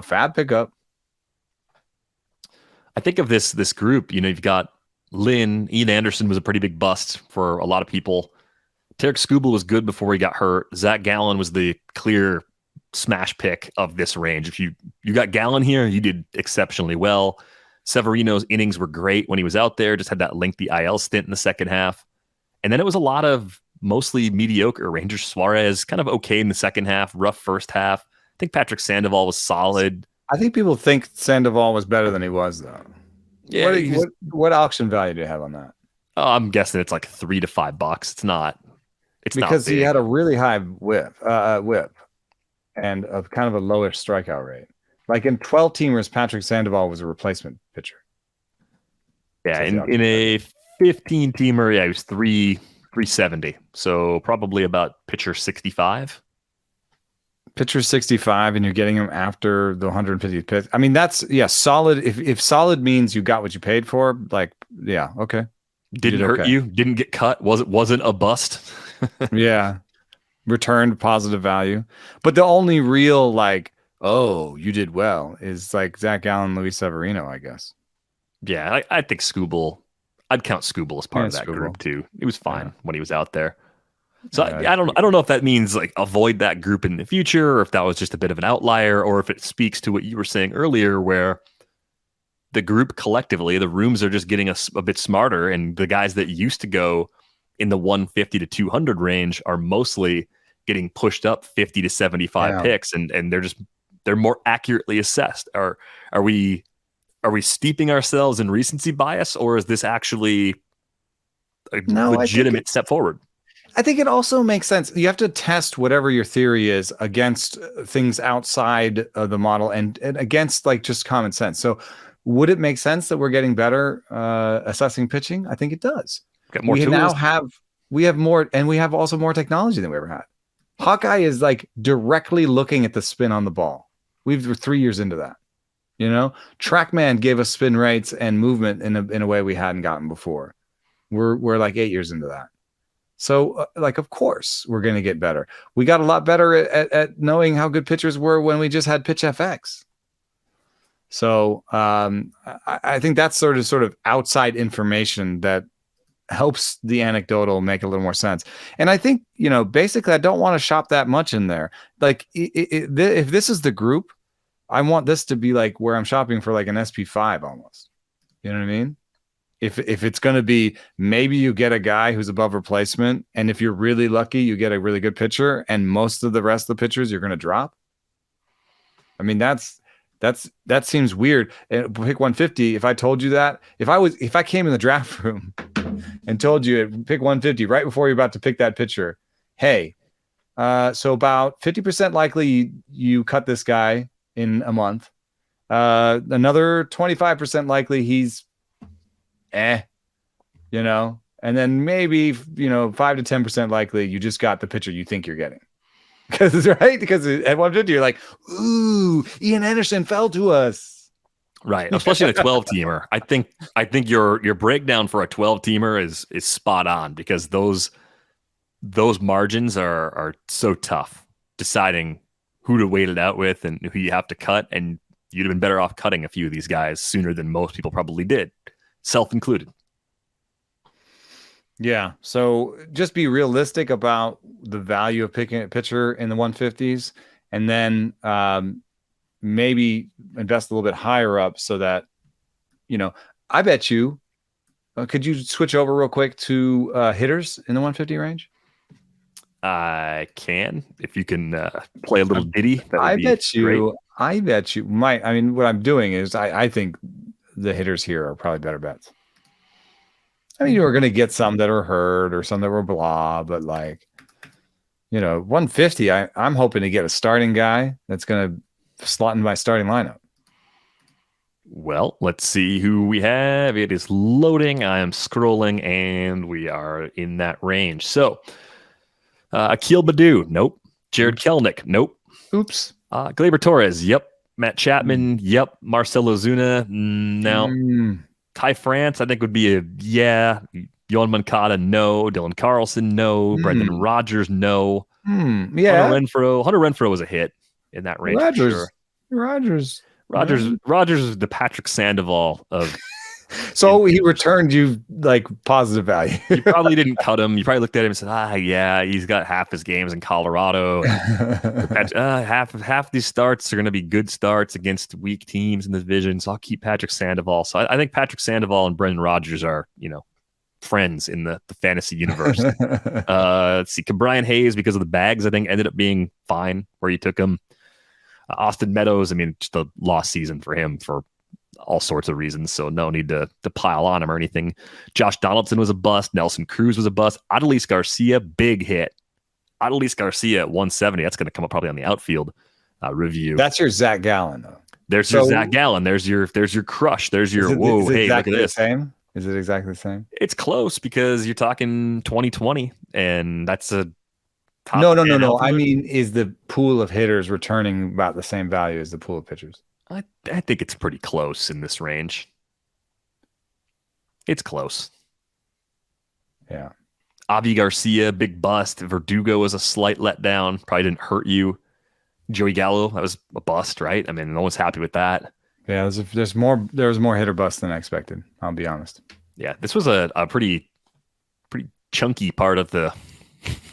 fab pickup. I think of this group, you've got Lynn. Ian Anderson was a pretty big bust for a lot of people. Tarek Skubal was good before he got hurt. Zach Gallen was the clear smash pick of this range. If you got Gallen here, you did exceptionally well. Severino's innings were great when he was out there, just had that lengthy IL stint in the second half. And then it was a lot of mostly mediocre. Ranger Suarez, kind of okay in the second half, rough first half. I think Patrick Sandoval was solid. I think people think Sandoval was better than he was, though. Yeah. What auction value do you have on that? Oh, I'm guessing it's like $3 to $5. It's not. It's because not big. He had a really high whip, and a kind of a lowish strikeout rate. Like in 12 teamers, Patrick Sandoval was a replacement pitcher. Yeah, in a 15 teamer, he was 370. So probably about pitcher 65. Pitcher 65, and you're getting him after the 150th pitch. I mean, that's solid. If solid means you got what you paid for, like, yeah, okay. Didn't hurt you, didn't get cut, wasn't a bust. Yeah. Returned positive value. But the only real like, oh, you did well is like Zach Gallen, Luis Severino, I guess. Yeah, I think Skubal, I'd count Skubal as part of that group too. He was fine when he was out there. So I don't know if that means like avoid that group in the future, or if that was just a bit of an outlier, or if it speaks to what you were saying earlier, where the group collectively, the rooms are just getting a bit smarter, and the guys that used to go in the 150 to 200 range are mostly getting pushed up 50 to 75 picks, and they're more accurately assessed. Are we steeping ourselves in recency bias, or is this actually a legitimate step forward? I think it also makes sense. You have to test whatever your theory is against things outside of the model and against like just common sense. So would it make sense that we're getting better assessing pitching? I think it does. We have more, and we have also more technology than we ever had. Hawkeye is like directly looking at the spin on the ball. We're 3 years into that. TrackMan gave us spin rates and movement in a way we hadn't gotten before. We're like 8 years into that. So, of course, we're going to get better. We got a lot better at knowing how good pitchers were when we just had Pitch FX. So, I think that's sort of outside information that helps the anecdotal make a little more sense. And I think, basically, I don't want to shop that much in there. Like, if this is the group, I want this to be like where I'm shopping for like an SP5 almost. You know what I mean? If it's going to be, maybe you get a guy who's above replacement, and if you're really lucky, you get a really good pitcher, and most of the rest of the pitchers you're going to drop. I mean, that seems weird. And pick 150. If I told you that, if I came in the draft room and told you pick 150 right before you're about to pick that pitcher, hey, so about 50% likely you cut this guy in a month. Another 25% likely he's and then maybe 5 to 10% likely you just got the pitcher you think you're getting. Because at 150 you're like, ooh, Ian Anderson fell to us. Right, especially in a 12-teamer. I think your breakdown for a 12-teamer is spot on, because those margins are so tough, deciding who to wait it out with and who you have to cut, and you'd have been better off cutting a few of these guys sooner than most people probably did, self included. Yeah. So just be realistic about the value of picking a pitcher in the 150s, and then maybe invest a little bit higher up so that, I bet you, could you switch over real quick to hitters in the 150 range? I can, if you can play a little ditty. I bet you might. I mean, what I'm doing is I think the hitters here are probably better bets. I mean, you were going to get some that are hurt or some that were blah, but 150, I'm hoping to get a starting guy that's going to slot in my starting lineup. Well, let's see who we have. It is loading. I am scrolling, and we are in that range. So, Akil Baddoo, nope. Jared Kelenic, nope. Oops. Gleyber Torres, yep. Matt Chapman, yep. Marcelo Zuna, no. Ty France, I think, would be a yeah. Yohan Moncada, no. Dylan Carlson, no. Brendan Rodgers, no. Yeah. Hunter Renfroe was a hit in that range. Rodgers is the Patrick Sandoval of. So he returned you positive value. You probably didn't cut him. You probably looked at him and said, yeah, he's got half his games in Colorado. Half these starts are going to be good starts against weak teams in the division. So I'll keep Patrick Sandoval. So I think Patrick Sandoval and Brendan Rodgers are, friends in the fantasy universe. Let's see. Brian Hayes, because of the bags, I think ended up being fine where you took him. Austin Meadows, I mean, just a lost season for him for all sorts of reasons, so no need to pile on him or anything. Josh Donaldson was a bust. Nelson Cruz was a bust. Adolis Garcia, big hit. Adolis Garcia at 170. That's going to come up probably on the outfield review. That's your Zach Gallen, though. There's your Zach Gallen. There's your crush. There's your hey, exactly look at this. Same? Is it exactly the same? It's close, because you're talking 2020, and that's a top. No. I mean, is the pool of hitters returning about the same value as the pool of pitchers? I think it's pretty close in this range. It's close. Yeah. Avi Garcia, big bust. Verdugo was a slight letdown. Probably didn't hurt you. Joey Gallo, that was a bust, right? I mean, no one's happy with that. Yeah, there was more hitter bust than I expected. I'll be honest. Yeah, this was a pretty chunky part of the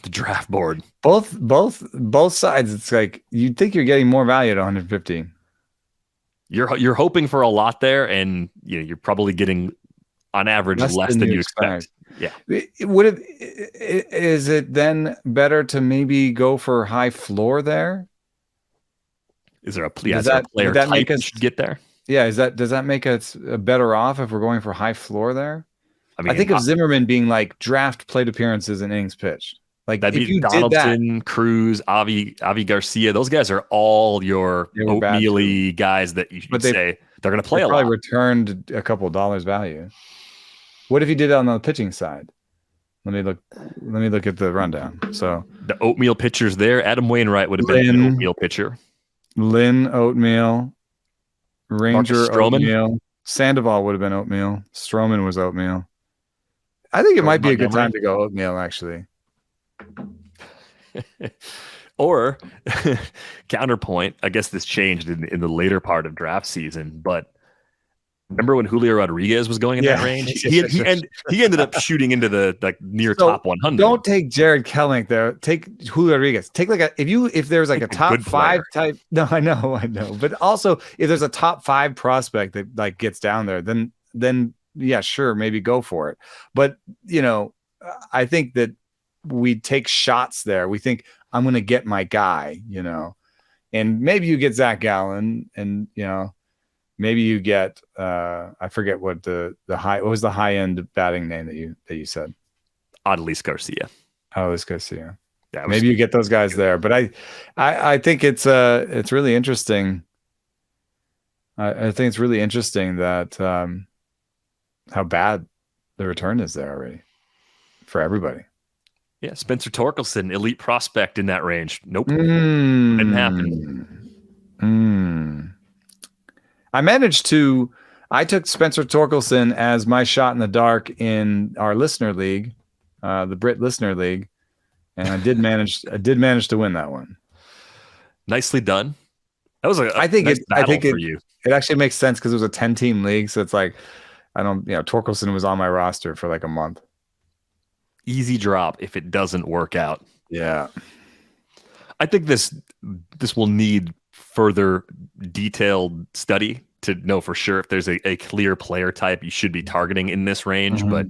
draft board. Both sides, it's like you'd think you're getting more value at 150. You're hoping for a lot there, and you're probably getting on average less than you expect. Yeah. Is it then better to maybe go for high floor there? Is there a player type that should get there? Yeah. Does that make us better off if we're going for high floor there? I mean, I think of Zimmerman being like draft plate appearances and innings pitched. Like that'd be Donaldson, Cruz, Avi Garcia. Those guys are all your oatmeal-y guys that you should say they're going to play a lot. Probably returned a couple of dollars value. What if you did it on the pitching side? Let me look at the rundown. So the oatmeal pitchers there. Adam Wainwright would have been an oatmeal pitcher. Lynn oatmeal, Ranger oatmeal, Sandoval would have been oatmeal. Stroman was oatmeal. I think it might be a good time to go oatmeal, actually. Or counterpoint, I guess this changed in the later part of draft season, but remember when Julio Rodriguez was going in that range? He ended up shooting into the near top 100. Don't take Jared Kelenic there. Take Julio Rodriguez. Take if there's a top 5 type. No, I know. But also if there's a top 5 prospect that gets down there, then yeah, sure, maybe go for it. But, I think that we take shots there. We think I'm going to get my guy, and maybe you get Zach Gallen, and, maybe you get, I forget what what was the high end batting name that you said? Adolis Garcia. Oh, it's Garcia. That was Maybe you get those guys there, but I think it's really interesting. I think it's really interesting that how bad the return is there already for everybody. Yeah, Spencer Torkelson, elite prospect in that range. Nope, didn't happen. I took Spencer Torkelson as my shot in the dark in our listener league, the Brit listener league, and I did manage to win that one. Nicely done. That was I think for you. It actually makes sense because it was a 10-team league, so it's like Torkelson was on my roster for like a month. Easy drop if it doesn't work out. Yeah. I think this will need further detailed study to know for sure if there's a clear player type you should be targeting in this range. Mm-hmm. But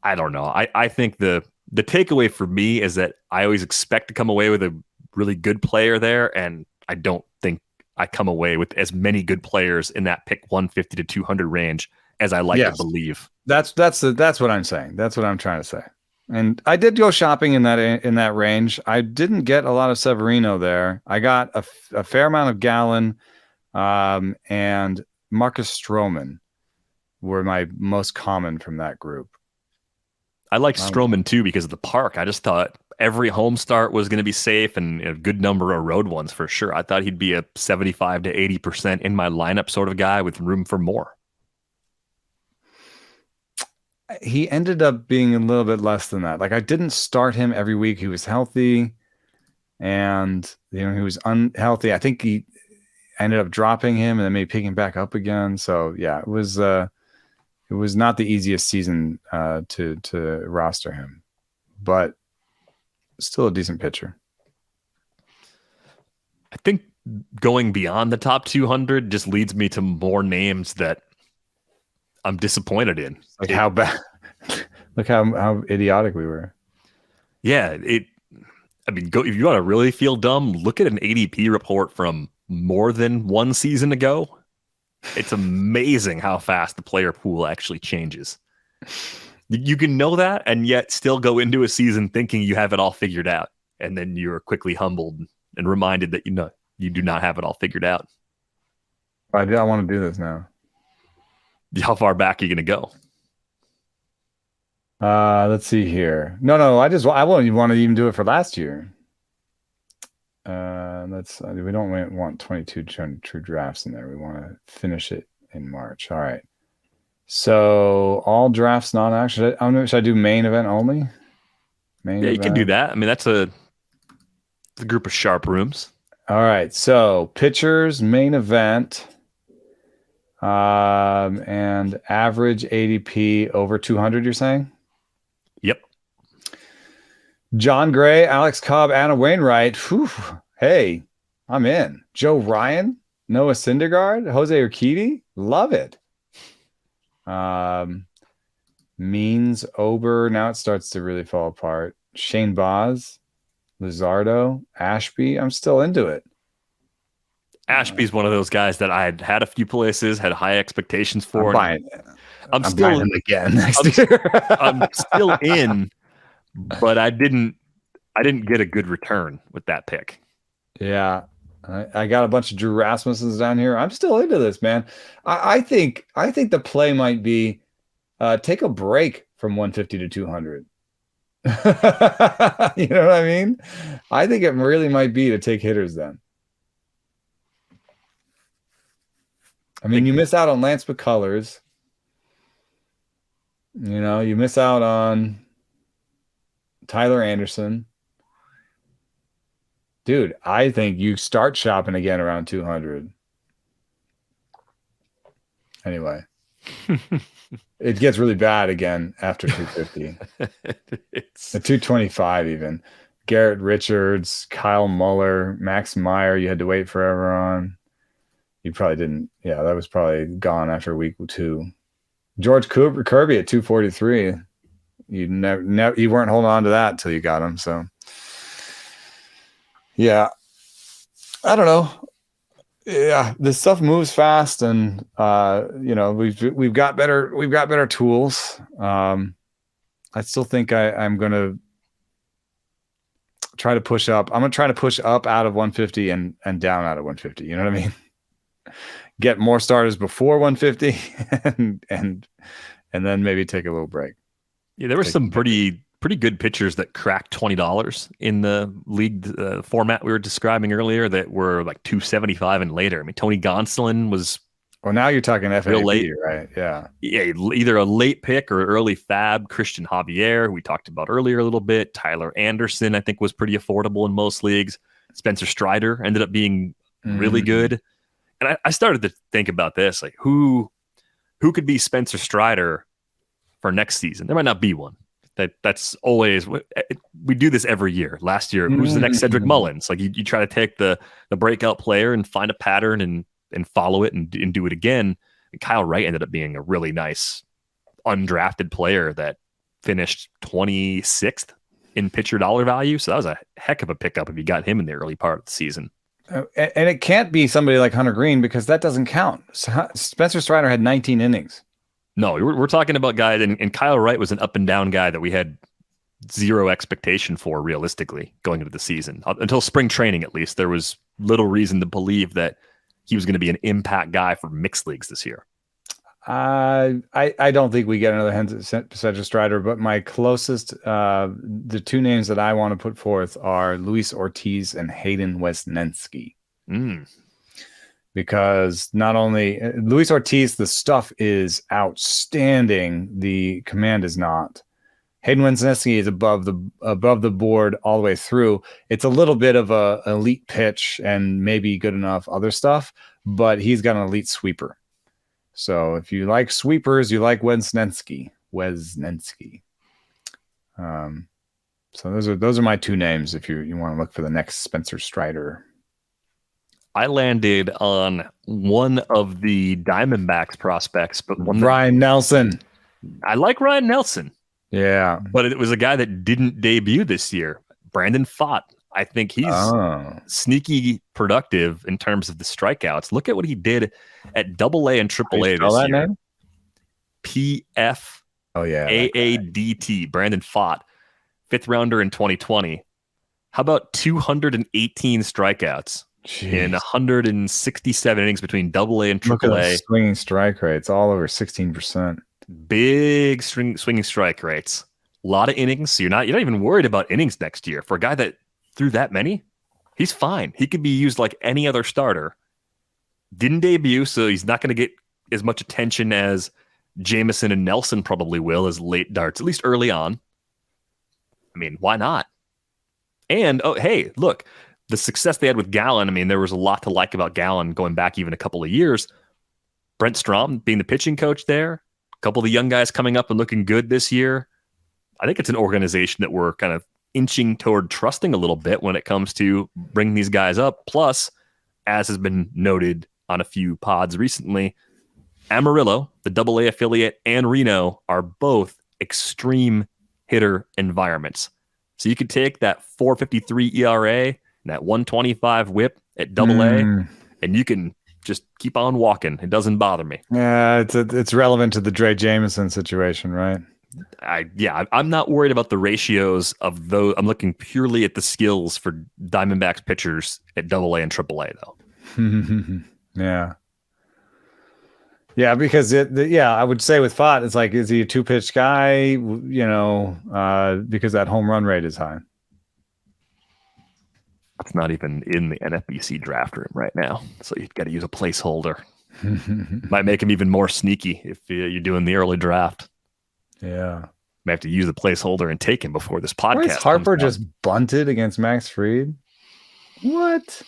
I don't know. I think the takeaway for me is that I always expect to come away with a really good player there, and I don't think I come away with as many good players in that pick 150 to 200 range as I like to believe. That's what I'm saying. That's what I'm trying to say. And I did go shopping in that range. I didn't get a lot of Severino there. I got a fair amount of Gallen, and Marcus Stroman were my most common from that group. I like Stroman too because of the park. I just thought every home start was going to be safe and a good number of road ones for sure. I thought he'd be a 75 to 80% in my lineup sort of guy with room for more. He ended up being a little bit less than that. Like, I didn't start him every week. He was healthy, and he was unhealthy. I think he ended up dropping him and then maybe picking back up again. So yeah, it was not the easiest season to roster him, but still a decent pitcher. I think going beyond the top 200 just leads me to more names that I'm disappointed in. Like how bad, look how idiotic we were. Yeah. If you want to really feel dumb, look at an ADP report from more than one season ago. It's amazing how fast the player pool actually changes. You can know that and yet still go into a season thinking you have it all figured out. And then you're quickly humbled and reminded that you do not have it all figured out. I want to do this now. How far back are you going to go? Let's see here. No, I won't even want to even do it for last year. We don't want 22 true drafts in there. We want to finish it in March. All right. So all drafts non-action. Should I do main event only? You can do that. I mean, that's a group of sharp rooms. All right. So pitchers, main event. And average ADP over 200, you're saying? Yep. John Gray, Alex Cobb, Anna Wainwright. Whew. Hey, I'm in. Joe Ryan, Noah Syndergaard, Jose Urquidy. Love it. Means Ober. Now it starts to really fall apart. Shane Baz, Luzardo, Ashby. I'm still into it. Ashby's one of those guys that I had a few places, had high expectations for. I'm still buying him again next year. I'm still in, but I didn't get a good return with that pick. Yeah. I got a bunch of Drew Rasmussens down here. I'm still into this, man. I think the play might be take a break from 150 to 200. You know what I mean? I think it really might be to take hitters then. I mean, you miss out on Lance McCullers. You miss out on Tyler Anderson. Dude, I think you start shopping again around 200. Anyway, it gets really bad again after 250. It's at 225 even. Garrett Richards, Kyle Muller, Max Meyer, you had to wait forever on. You probably didn't. Yeah, that was probably gone after week 2. George Kirby at 243. You never you weren't holding on to that until you got him. So yeah, I don't know. Yeah, this stuff moves fast, and we've got better tools. I still think I'm gonna try to push up. I'm gonna try to push up out of 150 and down out of 150. You know what I mean? Get more starters before 150, and then maybe take a little break. Yeah, there were some pretty good pitchers that cracked $20 in the league format we were describing earlier that were like 275 and later. I mean, Tony Gonsolin was. Well, now you're talking FAB, real late, right? Yeah, either a late pick or early fab. Christian Javier, we talked about earlier a little bit. Tyler Anderson, I think, was pretty affordable in most leagues. Spencer Strider ended up being really good. And I started to think about this, like who could be Spencer Strider for next season? There might not be one. That's always, we do this every year. Last year, who's the next Cedric Mullins? Like you try to take the breakout player and find a pattern and follow it and do it again. And Kyle Wright ended up being a really nice undrafted player that finished 26th in pitcher dollar value. So that was a heck of a pickup if you got him in the early part of the season. And it can't be somebody like Hunter Green because that doesn't count. Spencer Strider had 19 innings. No, we're talking about guys, and Kyle Wright was an up and down guy that we had zero expectation for realistically going into the season. Until spring training, at least, there was little reason to believe that he was going to be an impact guy for mixed leagues this year. I don't think we get another Spencer Strider, but my closest, the two names that I want to put forth are Luis Ortiz and Hayden Wesneski. Because not only Luis Ortiz, the stuff is outstanding, the command is not. Hayden Wesneski is above the board all the way through. It's a little bit of a elite pitch and maybe good enough other stuff, but he's got an elite sweeper. So if you like sweepers, you like Wesneski. So those are my two names if you want to look for the next Spencer Strider. I landed on one of the Diamondbacks prospects, but Ryan Nelson. I like Ryan Nelson. Yeah. But it was a guy that didn't debut this year. Brandon Pfaadt. I think he's sneaky productive in terms of the strikeouts. Look at what he did at AA and AAA this year. Name? PF AADT. Brandon Pfaadt, 5th rounder in 2020. How about 218 strikeouts in 167 innings between AA and AAA? Look at the swinging strike rates, all over 16%. Big swinging strike rates. A lot of innings. So you're not even worried about innings next year. For a guy that threw that many, he's fine. He could be used like any other starter. Didn't debut, so he's not going to get as much attention as Jameson and Nelson probably will as late darts, at least early on. I mean, why not? And, hey, look, the success they had with Gallen, I mean, there was a lot to like about Gallen going back even a couple of years. Brent Strom being the pitching coach there, a couple of the young guys coming up and looking good this year. I think it's an organization that we're kind of inching toward trusting a little bit when it comes to bringing these guys up. Plus, as has been noted on a few pods recently, Amarillo, the AA affiliate, and Reno are both extreme hitter environments. So you could take that 4.53 ERA and that 125 whip at AA, and you can just keep on walking. It doesn't bother me. Yeah, it's relevant to the Dre Jameson situation, right? I'm not worried about the ratios of those. I'm looking purely at the skills for Diamondbacks pitchers at AA and AAA, though. Yeah, because I would say with Pfaadt, it's like, is he a two-pitch guy? Because that home run rate is high. It's not even in the NFBC draft room right now, so you've got to use a placeholder. Might make him even more sneaky if you're doing the early draft. Yeah. May have to use the placeholder and take him before this podcast. Bryce Harper just bunted against Max Fried. What?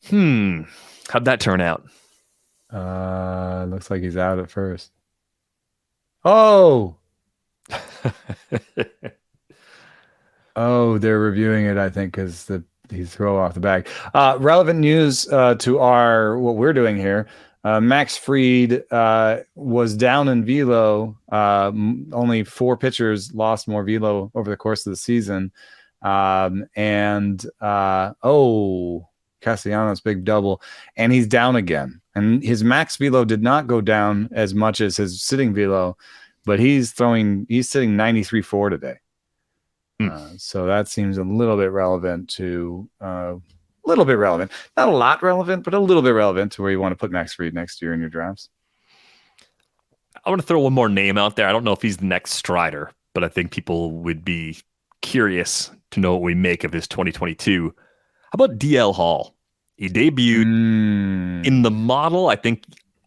How'd that turn out? Looks like he's out at first. Oh, they're reviewing it, I think, because he's throw off the bag. Relevant news to what we're doing here. Max Fried was down in velo. Only 4 pitchers lost more velo over the course of the season. Castellanos big double, and he's down again. And his max velo did not go down as much as his sitting velo, but he's sitting 93.4 today. So that seems a little bit relevant to not a lot relevant, but a little bit relevant to where you want to put Max Fried next year in your drafts. I want to throw one more name out there. I don't know if he's the next Strider, but I think people would be curious to know what we make of his 2022. How about DL Hall? He debuted in the model. I think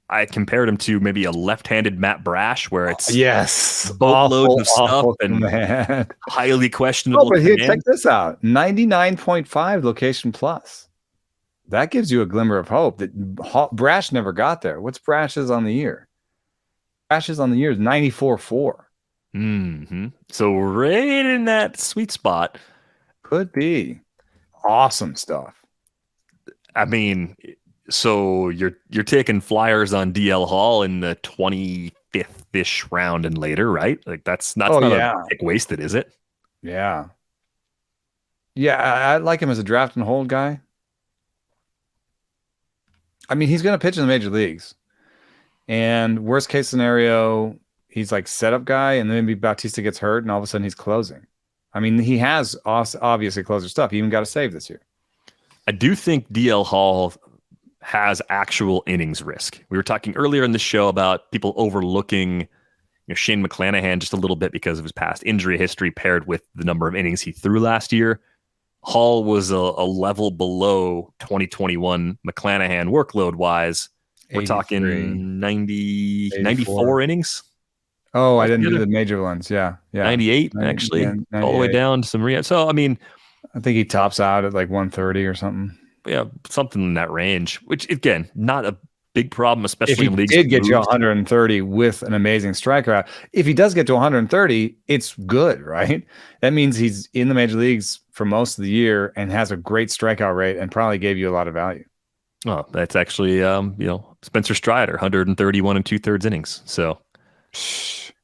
I compared him to maybe a left-handed Matt Brash, where it's boatloads of stuff and highly questionable. Oh, but here, check this out: 99.5 location plus. That gives you a glimmer of hope that Brash never got there. What's Brash's on the year? Brash's on the year is 94.4. So right in that sweet spot. Could be awesome stuff. I mean, so you're taking flyers on DL Hall in the 25th-ish round and later, right? Like that's not a pick wasted, is it? Yeah. Yeah, I like him as a draft and hold guy. I mean, he's going to pitch in the major leagues. And worst case scenario, he's like setup guy, and then maybe Bautista gets hurt, and all of a sudden he's closing. I mean, he has obviously closer stuff. He even got a save this year. I do think DL Hall has actual innings risk. We were talking earlier in the show about people overlooking Shane McClanahan just a little bit because of his past injury history paired with the number of innings he threw last year. Hall was a level below 2021 McClanahan workload-wise. We're talking 94 innings. Oh, I didn't do the major ones. Yeah. 98, actually. 98. All the way down to some rehab. So, I mean, I think he tops out at like 130 or something. Yeah, something in that range, which, again, not a big problem, especially if he in leagues. Did get you 130 with an amazing striker out. If he does get to 130, it's good, right? That means he's in the major leagues for most of the year and has a great strikeout rate and probably gave you a lot of value. Oh, that's actually, Spencer Strider, 131 and 2/3 innings. So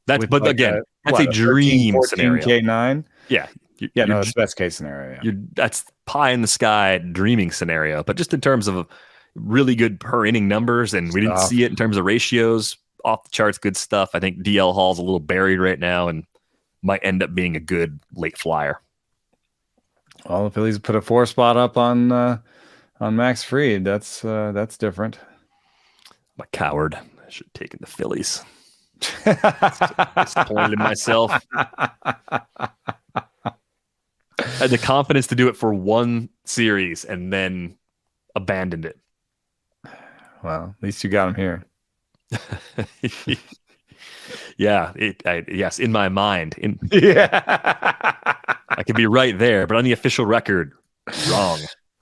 that's, with but like again, that's a dream 13, scenario. K9. Yeah. That's the best case scenario. Yeah. That's pie in the sky dreaming scenario. But just in terms of really good per inning numbers, and we didn't see it in terms of ratios, off the charts, good stuff. I think DL Hall's a little buried right now and might end up being a good late flyer. Well, the Phillies put a 4 spot up on Max Fried. That's different. I'm a coward. I should have taken the Phillies. Disappointed in myself. I had the confidence to do it for one series and then abandoned it. Well, at least you got him here. Yeah. Yes, in my mind. Yeah. I could be right there, but on the official record, wrong.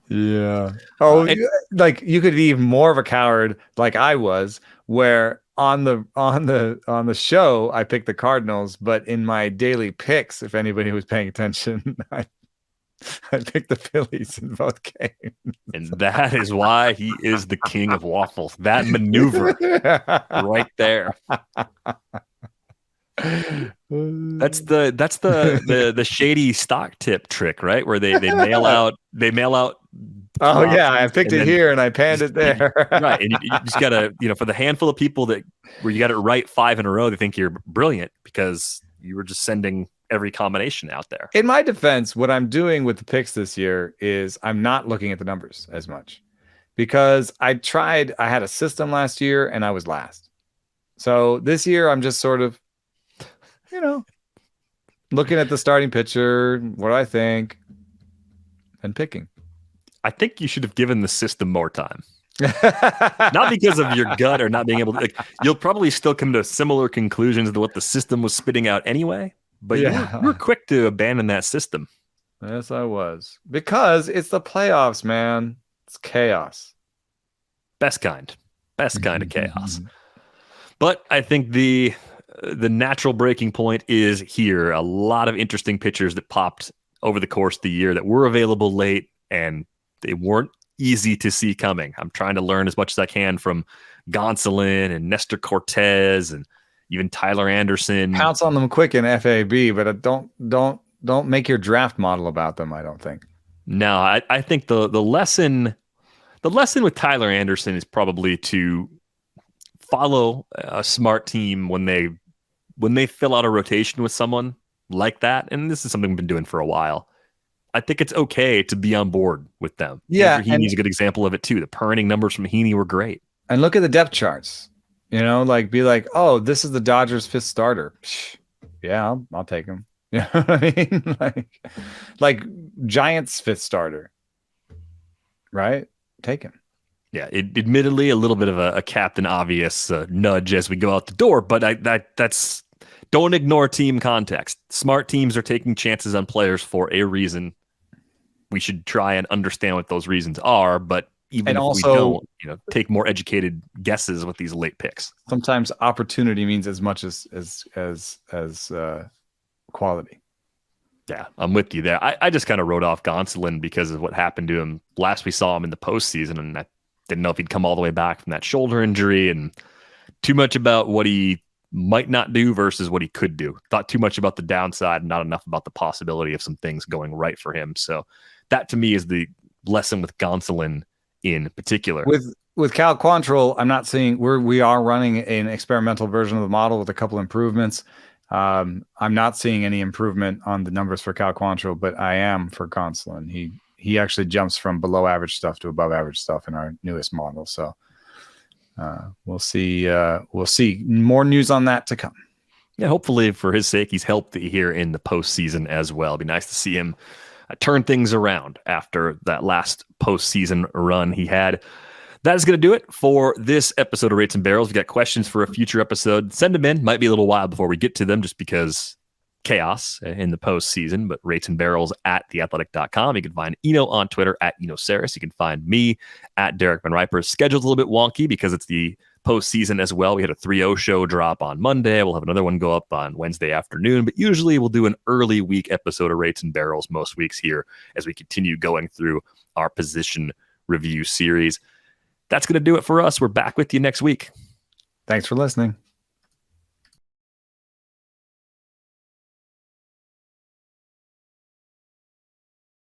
Yeah. Oh, like you could be even more of a coward, like I was, where on the show I picked the Cardinals, but in my daily picks, if anybody was paying attention, I picked the Phillies in both games. And that is why he is the king of waffles. That maneuver right there. That's the shady stock tip trick, right? Where they mail out. Oh yeah, I picked it here and I panned it there. Right, and you just gotta, for the handful of people where you got it right 5 in a row, they think you're brilliant because you were just sending every combination out there. In my defense, what I'm doing with the picks this year is I'm not looking at the numbers as much because I had a system last year and I was last. So this year I'm just sort of, looking at the starting pitcher, what do I think, and picking. I think you should have given the system more time. Not because of your gut or not being able to. You'll probably still come to similar conclusions to what the system was spitting out anyway. But you were quick to abandon that system. Yes, I was. Because it's the playoffs, man. It's chaos. Best kind of chaos. But I think the natural breaking point is here. A lot of interesting pitchers that popped over the course of the year that were available late, and they weren't easy to see coming. I'm trying to learn as much as I can from Gonsolin and Nestor Cortez and even Tyler Anderson. Pounce on them quick in FAB, but don't make your draft model about them, I don't think. No, I think the lesson with Tyler Anderson is probably to follow a smart team when they fill out a rotation with someone like that. And this is something we've been doing for a while. I think it's okay to be on board with them. Yeah. Andrew Heaney's a good example of it too. The Perning numbers from Heaney were great. And look at the depth charts. You know, like be like, oh, this is the Dodgers' 5th starter. Yeah, I'll take him. You know what I mean? like Giants' 5th starter. Right? Take him. Yeah, admittedly a little bit of a Captain Obvious nudge as we go out the door, but that's don't ignore team context. Smart teams are taking chances on players for a reason. We should try and understand what those reasons are, but even if we don't, take more educated guesses with these late picks. Sometimes opportunity means as much as quality. Yeah, I'm with you there. I just kind of wrote off Gonsolin because of what happened to him last we saw him in the postseason, and I didn't know if he'd come all the way back from that shoulder injury, and too much about what he might not do versus what he could do. Thought too much about the downside and not enough about the possibility of some things going right for him. So that to me is the lesson with Gonsolin in particular. With Cal Quantrill, I'm not seeing we are running an experimental version of the model with a couple improvements. I'm not seeing any improvement on the numbers for Cal Quantrill, but I am for Gonsolin. He actually jumps from below average stuff to above average stuff in our newest model. So we'll see. We'll see more news on that to come. Yeah, hopefully for his sake, he's helped here in the postseason as well. It'd be nice to see him turn things around after that last postseason run he had. That is going to do it for this episode of Rates and Barrels. If you got questions for a future episode, send them in. Might be a little while before we get to them just because chaos in the postseason, but Rates and Barrels at theathletic.com. You can find Eno on Twitter at Eno Saris. You can find me at Derek Van Riper. Schedule's a little bit wonky because it's the postseason as well. We had a 3-0 show drop on Monday. We'll have another one go up on Wednesday afternoon, but usually we'll do an early week episode of Rates and Barrels most weeks here as we continue going through our position review series. That's going to do it for us. We're back with you next week. Thanks for listening.